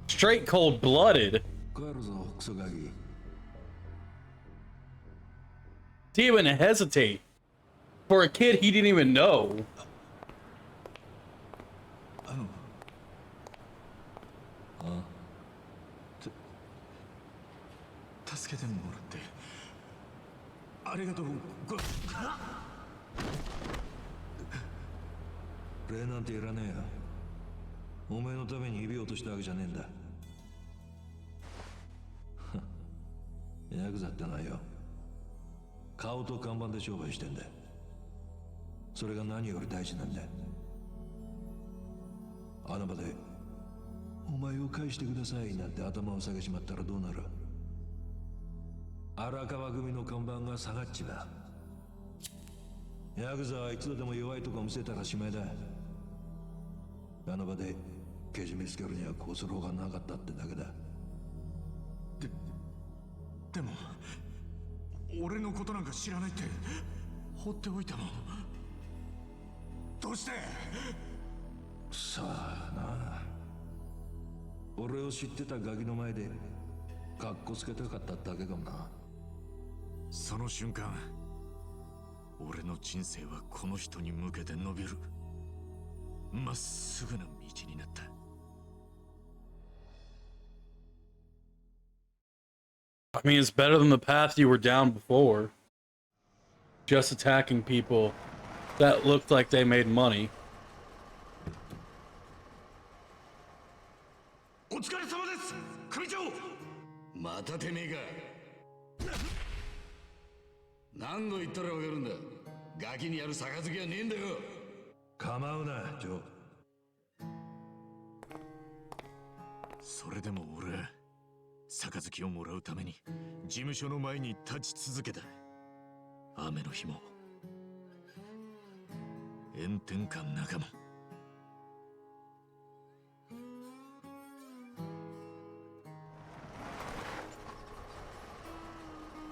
Straight cold-blooded. 帰るぞ、クソガキ。Didn't even hesitate. For a kid he didn't even know. 助けてもらってありがとう。礼なんていらねえよ。お前のために指を落としたわけじゃねえんだ。ヤクザってのはよ、顔と看板で商売してんだ。それが何より大事なんだ。あの場でお前を返してくださいなんて頭を下げちまったらどうなる？荒川組の看板が下がっちまう。ヤクザは一度でも弱いとこ見せたらしまいだ。あの場でけじめつけるにはこうする方がなかったってだけだ。でも俺のことなんか知らないって放っておいたのどうして？さあな。俺を知ってたガキの前でカッコつけたかっただけかもな。その瞬間俺の人生はこの人に向けて伸びるまっすぐな道になった。I mean, it's better than the path you were down before. Just attacking people that looked like they made money. お疲れ様です、組長。またてめえか。何度言ったらわかるんだ。ガキにやる杯はねえんだよ。構うな、ジョー。それでも俺杯をもらうために事務所の前に立ち続けた。雨の日も炎天下の中も。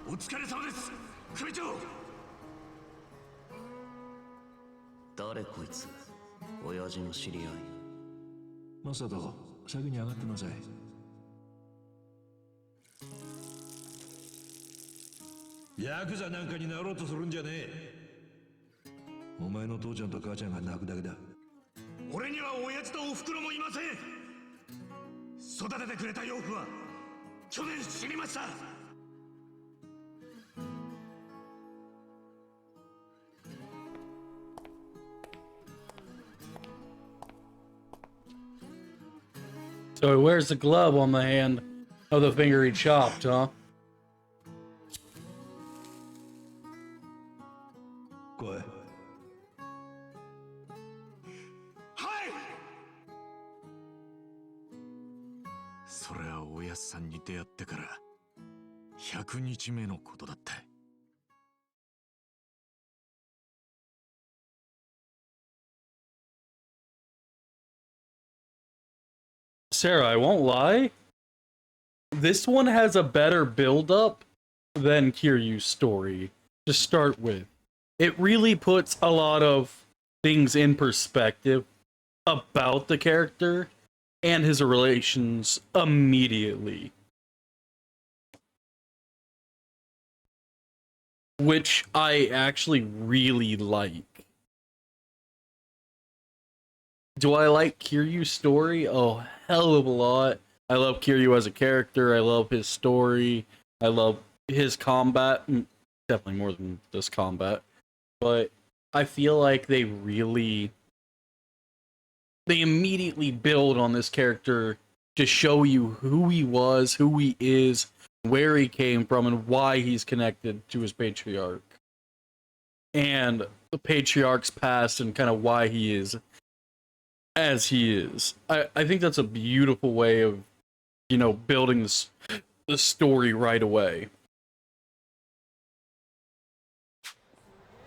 お疲れ様です、組長。誰こいつ？親父の知り合い？マサト、先に上がってなさい。ヤクザなんかになろうとするんじゃねえ。お前の父ちゃんと母ちゃんが泣くだけだ。俺には親父とおふくろもいません。育ててくれた養父は去年死にました。So he wears the glove on the hand of the finger he chopped, huh? 来い。はい。それはおやっさんに出会ってから100日目のことだった。Sarah, I won't lie. This one has a better build-up than Kiryu's story to start with. It really puts a lot of things in perspective about the character and his relations immediately. Which I actually really like. Do I like Kiryu's story? Oh, hell of a lot. I love Kiryu as a character. I love his story. I love his combat. Definitely more than this combat. But I feel like they immediately build on this character to show you who he was, who he is, where he came from, and why he's connected to his patriarch. And the patriarch's past and kind of why he is as he is. I think that's a beautiful way of, you know, building the story right away.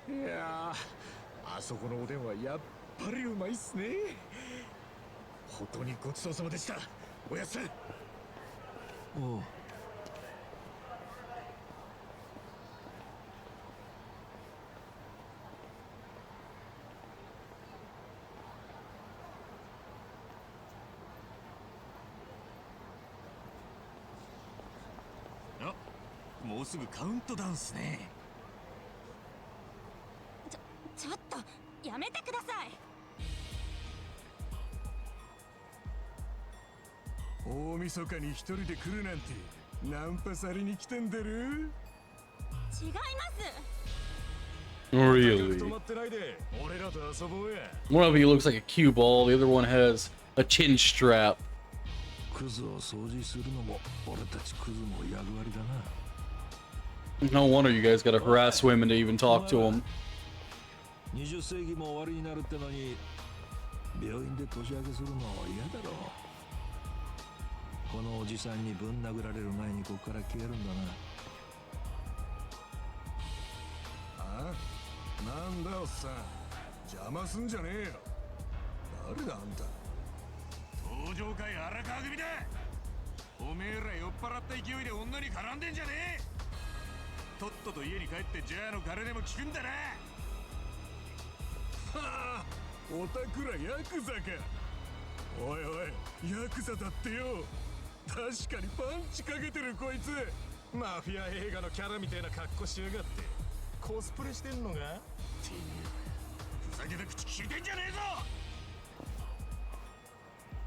いやー、あそこのおでんはやっぱりうまいっすね。本当にごちそうさまでした、おやっさん。おう。もうすぐカウントダウンっすね。ちょっとやめてください。大晦日に一人で来るなんてナンパされに来てんだろ。違います。 Really? One of you looks like a cue ball, the other one has a chin strap. クズを掃除するのも俺たちクズの役割だな。 No wonder you guys gotta harass women to even talk to them. 20世紀も終わりになるってのに病院で年明けするの嫌だろう。このおじさんにぶん殴られる前にここから消えるんだな。あ？なんだおっさん、邪魔すんじゃねえよ。誰だあんた。登場会荒川組だ。おめえら酔っ払った勢いで女に絡んでんじゃねえ。とっとと家に帰ってジャーの金でも聞くんだな。はあ、おたくらヤクザか。おいおい、ヤクザだってよ。確かにパンチかけてるこいつ。マフィア映画のキャラみたいな格好しやがって。コスプレしてんのが？てめえ、ふざけた口聞いてんじゃねえぞ。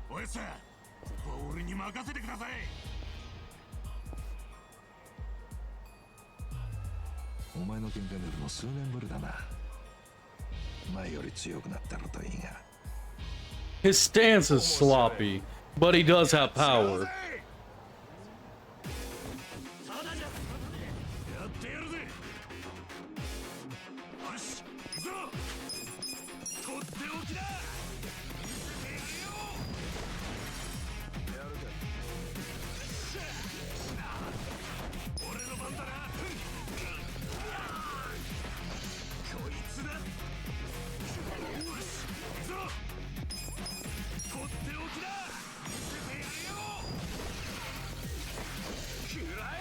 おやさん、ここは俺に任せてください。お前の喧嘩見るの数年ぶりだな。前より強くなったのといいが。His stance is sloppy, but he does have power. やってやるぜ。よし、行くぞ。とっておきだ。俺の番だな。こいつだ。よし、行くぞ。とっておきだ。見せてやるよ。食らえ。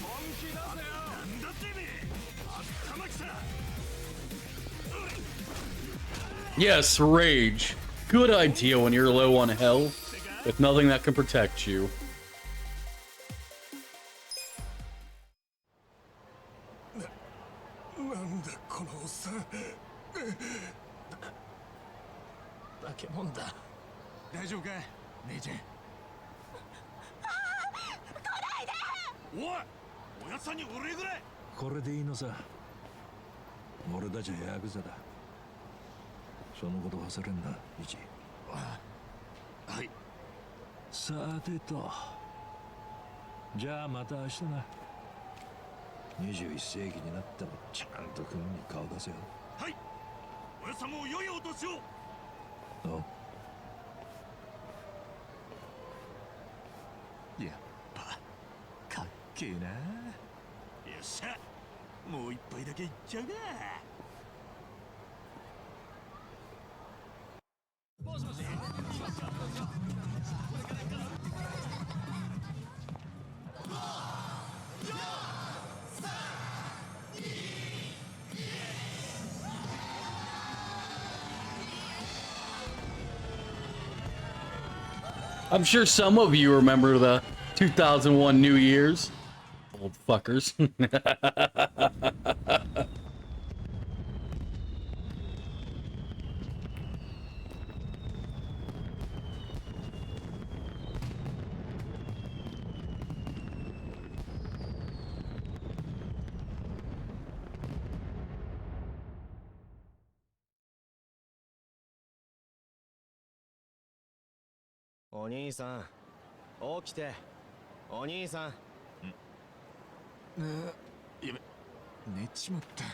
本気だぜよ。なんだってめえ。あったまきさ。Yes, rage. Good idea when you're low on health, with nothing that can protect you. なんだこのおっさん。化け物だ。大丈夫か姉ちゃん。おい、おやつさんにお礼ぐらい。これでいいのさ。俺たちはヤクザだ。そのこと忘れんな、イチ。はい。さてと。じゃあまた明日な。21世紀になってもちゃんと組に顔出せよ。はい。おやつさんも良いお年を。お。やっぱかっけえな。よっしゃ、もう一杯だけいっちゃうか。もしもし。I'm sure some of you remember the 2001 New Year's. Old fuckers. お兄さん、起きて。お兄さん。やべ、寝ちまった。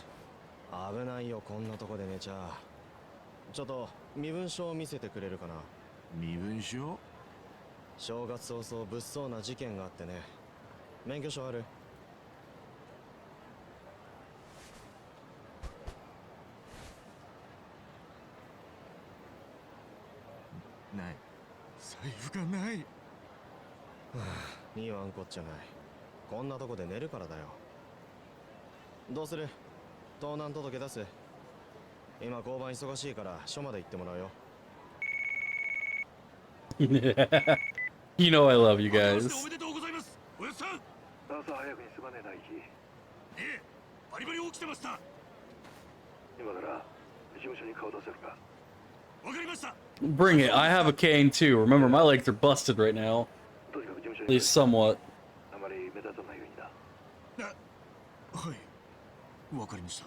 危ないよ、こんなとこで寝ちゃ。ちょっと身分証見せてくれるかな。身分証？正月早々物騒な事件があってね。免許証ある？ない。財布がない。いいわんこっちゃない。こんなとこで寝るからだよ。どうする？盗難届出す？今交番忙しいから署まで行ってもらうよ。You know I love you guys. おめでとうございます。おやっさん。朝早くにすまねえ大輝。ええ、バリバリ起きてました。今から事務所に顔出せるか。わかりました。Bring it. I have a cane too. Remember, my legs are busted right now. とにかく事務所 At に least somewhat. あまり目立たないようにな。はい、わかりました。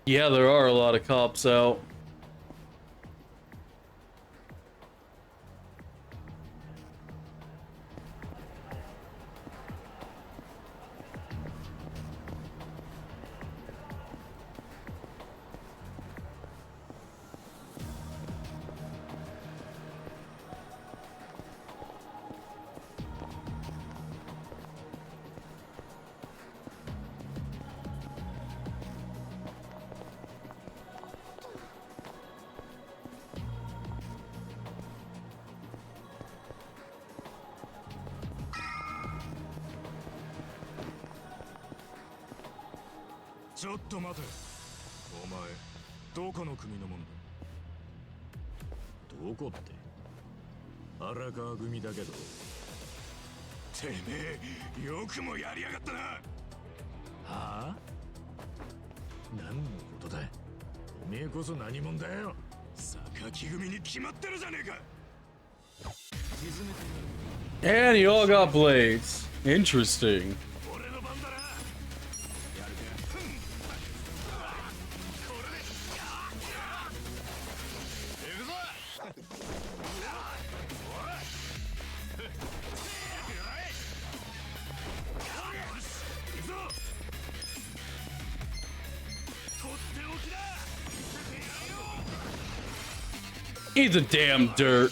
Yeah, there are a lot of cops out.「ちょっと待て。お前どこの組のもんだ？どこって？荒川組だけど。てめえよくもやりやがったな。はあ？何のことだ？おめえこそ何者だよ。榊組に決まってるじゃねえか。 And you all got blades. Interesting. Eat the damn dirt.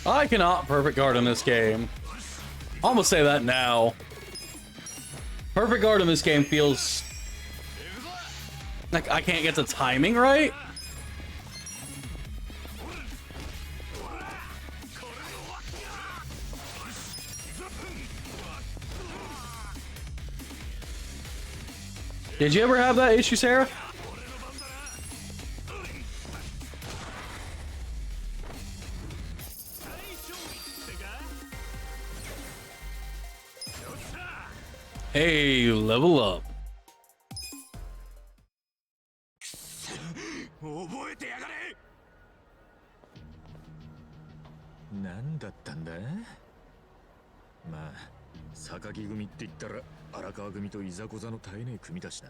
I cannot perfect guard in this game. I'm gonna say that now. Perfect guard in this game feels like I can't get the timing right. Did you ever have that issue, Sarah? Hey, level up. 何だったんだ。まあ榊組って言ったら荒川組といざこざの絶えねえ組だしな。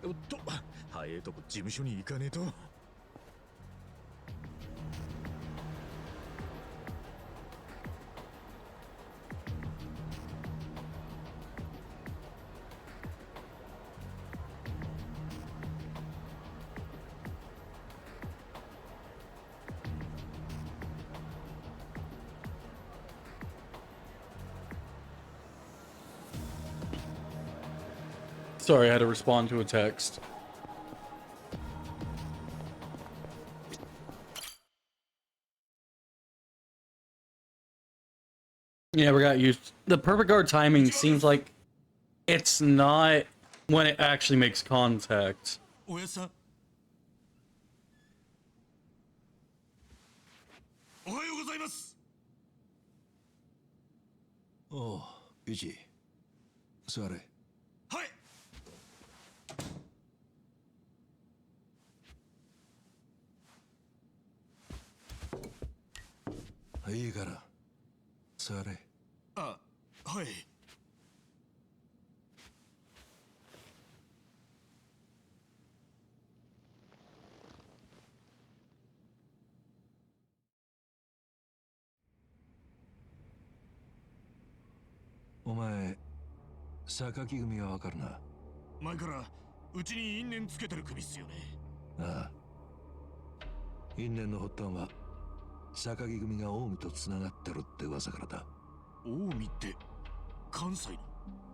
おっと、早えとこ事務所に行かねえと。Sorry, I had to respond to a text. Yeah, we got used. The perfect guard timing seems like it's not when it actually makes contact. おやさん、おはようございます。おう、イチ、座れ。はい。いいから座れ。あ、はい。お前、榊組はわかるな。前からうちに因縁つけてる組っすよね。ああ。因縁の発端は榊組が近江とつながってるって噂からだ。近江って関西の？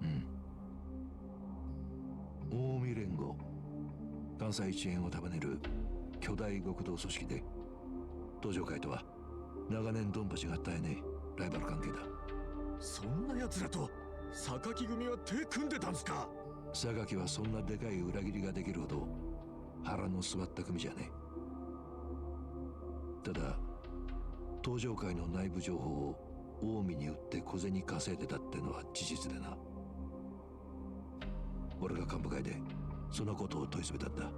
うん。近江連合、関西一円を束ねる巨大極道組織で、東上会とは長年ドンパチが絶えねえライバル関係だ。そんな奴らと榊組は手組んでたんすか？榊はそんなでかい裏切りができるほど腹の据わった組じゃねえ。ただ東上会の内部情報を近江に売って小銭稼いでたってのは事実でな。俺が幹部会でそのことを問い詰めたんだ。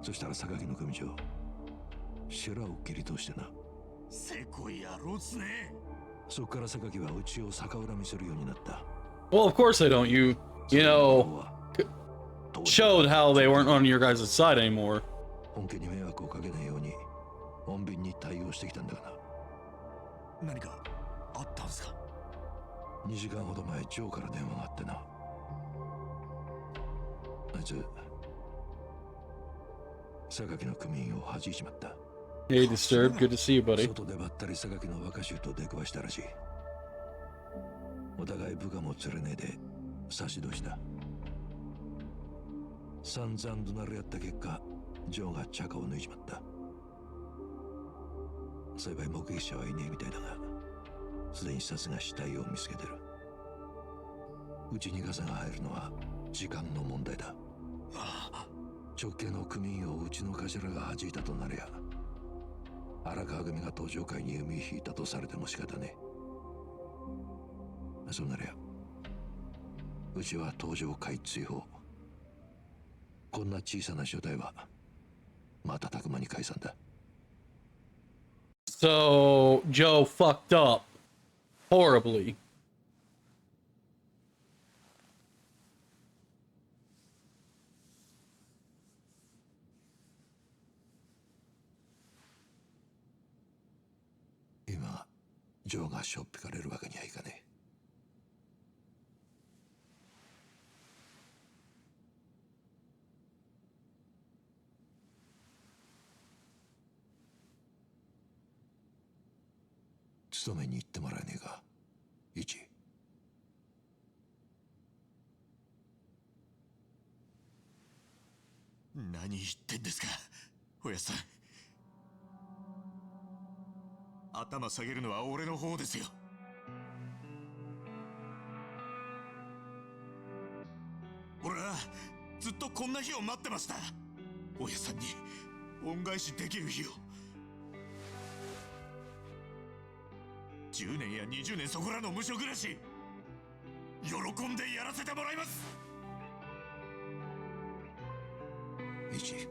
そしたら榊の組長修羅を切り通してな。せこい野郎っすね。そっから榊はうちを逆恨みするようになった。 Well, of course they don't. You know, showed how they weren't on your guys' side anymore. 本家に迷惑をかけないように穏便に対応してきたんだがな。何かあったんすか？2時間ほど前、ジョーから電話があってな。あいつ榊の組員を弾いちまった。Hey, Disturbed. Good to see you, buddy. 外でばったり榊の若衆と出くわしたらしい。お互い部下も連れねえで差し通しだ。散々怒鳴り合った結果、ジョーがチャカを抜いちまった。幸い目撃者はいねえみたいだが、すでに殺が死体を見つけてる。うちにガサが入るのは時間の問題だ。直系の組員をうちの頭が弾いたとなりゃ、荒川組が東上会に弓引いたとされても仕方ねえ。そうなりゃうちは東上会追放。こんな小さな所帯は瞬く間に解散だ。 So Joe fucked up horribly. 今ジョーがしょっぴかれるわけにはいかねえ。勤めに行ってもらえねえか、イチ。何言ってんですか、おやさん。頭下げるのは俺の方ですよ。俺はずっとこんな日を待ってました。おやさんに恩返しできる日を。10年や20年そこらの無所暮らし、喜んでやらせてもらいます。イチ、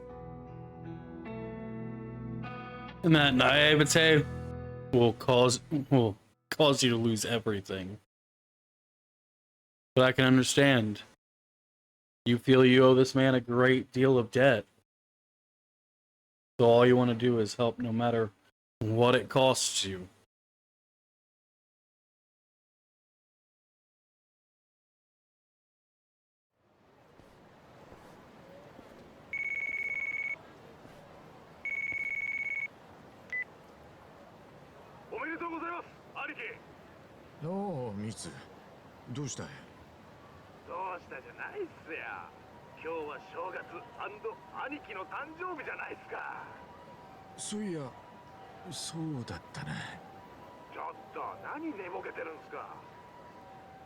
And that naivete will cause you to lose everything. But I can understand. You feel you owe this man a great deal of debt. So all you want to do is help no matter what it costs you.おお、ミツ。どうしたい？どうしたじゃないっすよ。今日は正月兄貴の誕生日じゃないっすか。そういや、そうだったな。ちょっと何寝ぼけてるんすか。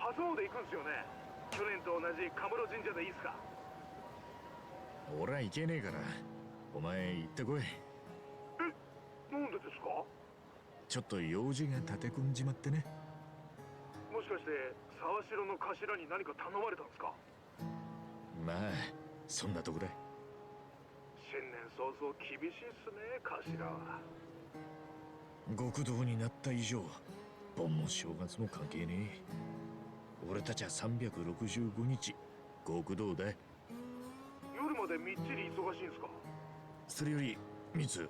初詣行くんすよね。去年と同じカムロ神社でいいっすか。俺は行けねえから、お前行ってこい。なんでですか。ちょっと用事が立て込んじまってね。もしかして沢城の頭に何か頼まれたんですか。まあそんなとこだ。新年早々厳しいっすね、頭は。極道になった以上、盆も正月も関係ねえ。俺たちは365日極道だ。夜までみっちり忙しいんすか。それよりミツ、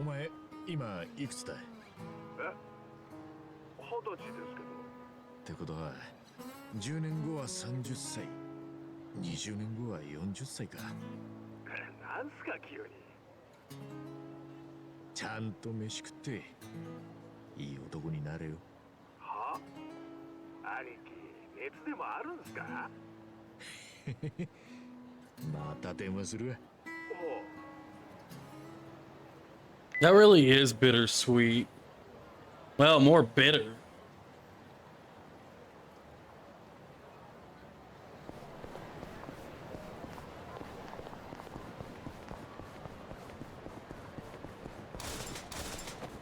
お前今いくつだ。20歳ですけど。ってことは10年後は30歳、20年後は40歳か。なんすか急に。ちゃんと飯食っていい男になれよ。は？兄貴、熱でもあるんすか。また電話するわ。That really is bittersweet. Well, more bitter.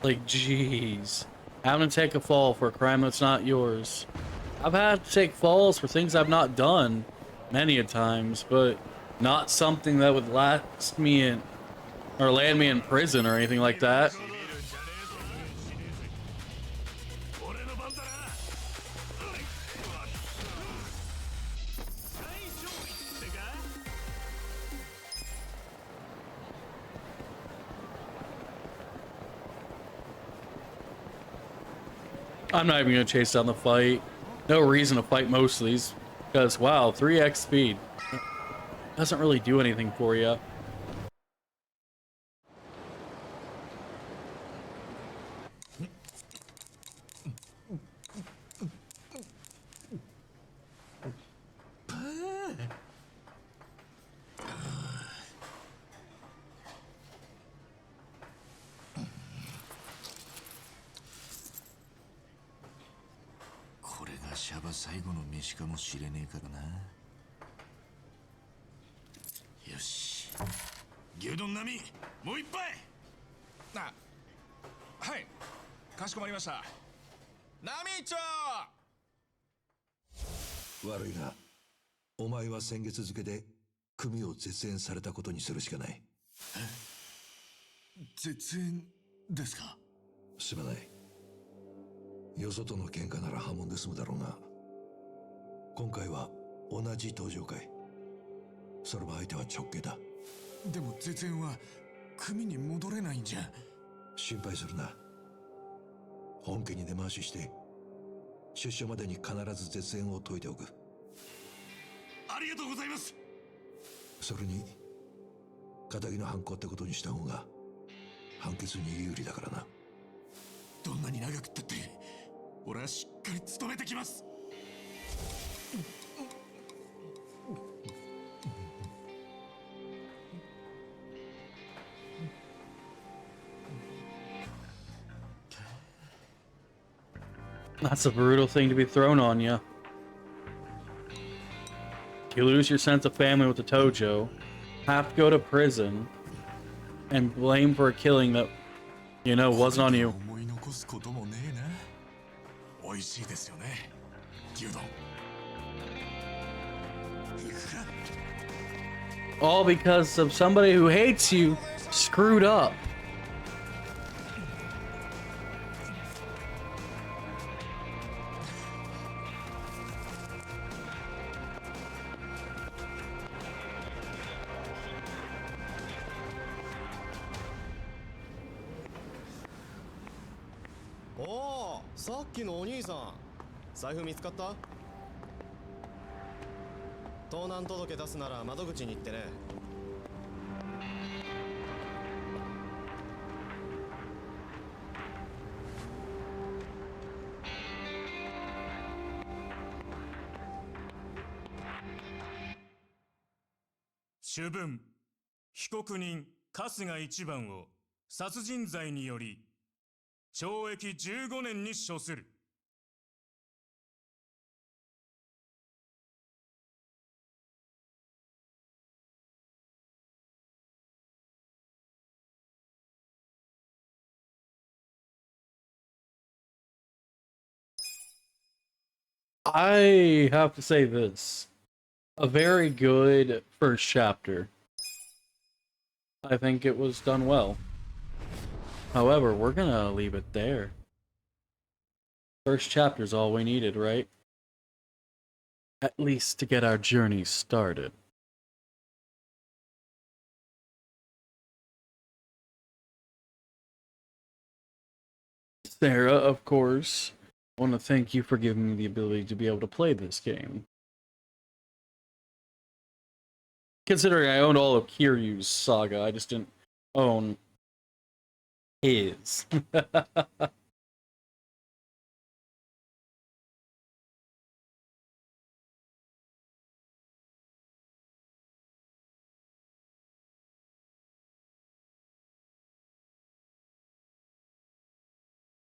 Like, jeez. Having to take a fall for a crime that's not yours. I've had to take falls for things I've not done many a times, but not something that would last me in or land me in prison or anything like that. I'm not even going to chase down the fight. No reason to fight most of these. Because, wow, 3x speed. Doesn't really do anything for you.これがシャバ最後の飯かもしれねえからな。よし、牛丼並みもう一杯。はい、かしこまりました。ナミちょ悪いな。お前は先月付で組を絶縁されたことにするしかない。絶縁ですか。すまない。よそとの喧嘩なら破門で済むだろうが、今回は同じ登場会。それも相手は直系だ。でも絶縁は組に戻れないんじゃ。心配するな。本家に根回しして出所までに必ず絶縁を解いておく。ありがとうございます。それに仇の犯行ってことにした方が判決に有利だからな。どんなに長くったって俺はしっかり務めてきます。That's a brutal thing to be thrown on you. You lose your sense of family with the Tojo, have to go to prison, and blame for a killing that, you know, wasn't on you. 思い残すこともねえな。美味しいですよね、牛丼。 All because of somebody who hates you screwed up. おお、さっきのお兄さん、財布見つかった？盗難届出すなら窓口に行ってね。主文、被告人春日一番を殺人罪により懲役15年に処する。I have to say this. A very good first chapter. I think it was done well. However, we're gonna leave it there. First chapter's all we needed, right? At least to get our journey started. Sarah, of course, I want to thank you for giving me the ability to be able to play this game. Considering I owned all of Kiryu's saga, I just didn't own his.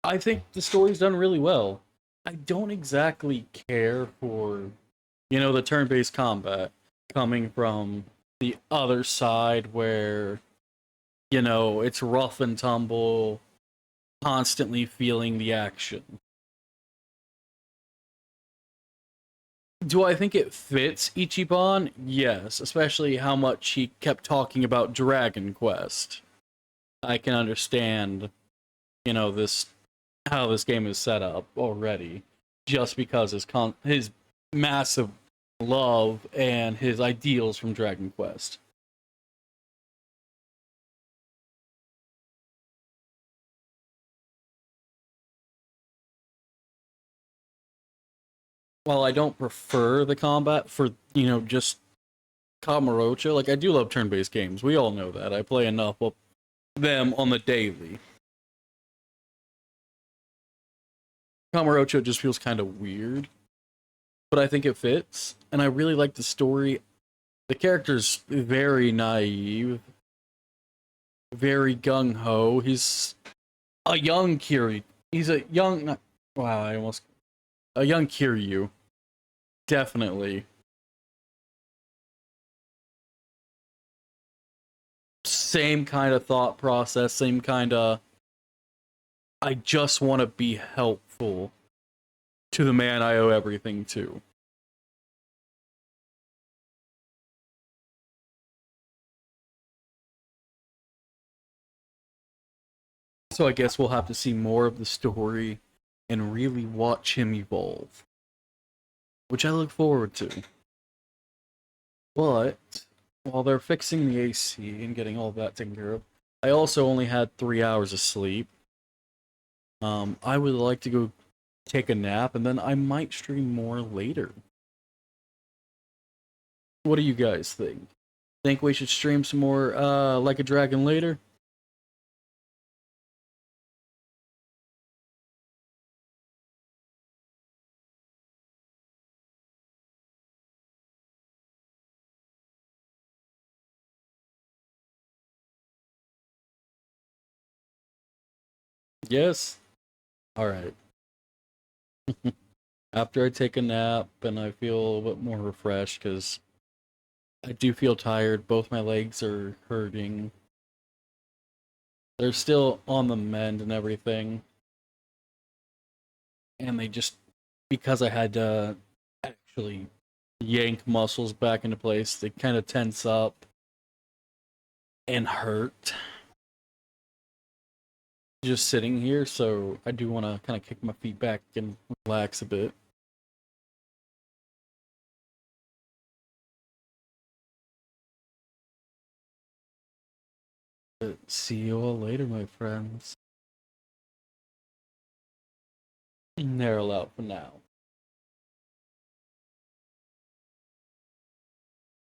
I think the story's done really well. I don't exactly care for, the turn-based combat coming from the other side where, it's rough and tumble, constantly feeling the action. Do I think it fits Ichiban? Yes, especially how much he kept talking about Dragon Quest. I can understand, this how this game is set up already, just because his massive love and his ideals from Dragon Quest. While I don't prefer the combat for, just Kamurocho, like I do love turn-based games. We all know that. I play enough of them on the daily. Kamurocho just feels kind of weird, but I think it fits, and I really like the story. The character's very naive, very gung-ho. He's a young Kiri. He's a young... Wow, a young Kiryu. Definitely. Same kind of thought process, same kind of... I just want to be helpful to the man I owe everything to. So I guess we'll have to see more of the story and really watch him evolve, which I look forward to. But while they're fixing the AC and getting all that taken care of, I also only had 3 hours of sleep. I would like to go take a nap, and then I might stream more later. What do you guys think? Think we should stream some more Like a Dragon later? Yes? Alright. After I take a nap and I feel a little bit more refreshed, because I do feel tired. Both my legs are hurting. They're still on the mend and everything. And they just, because I had to actually yank muscles back into place, they kind of tense up and hurt. Just sitting here, so I do want to kind of kick my feet back and relax a bit. But see you all later, my friends. They're allowed for now.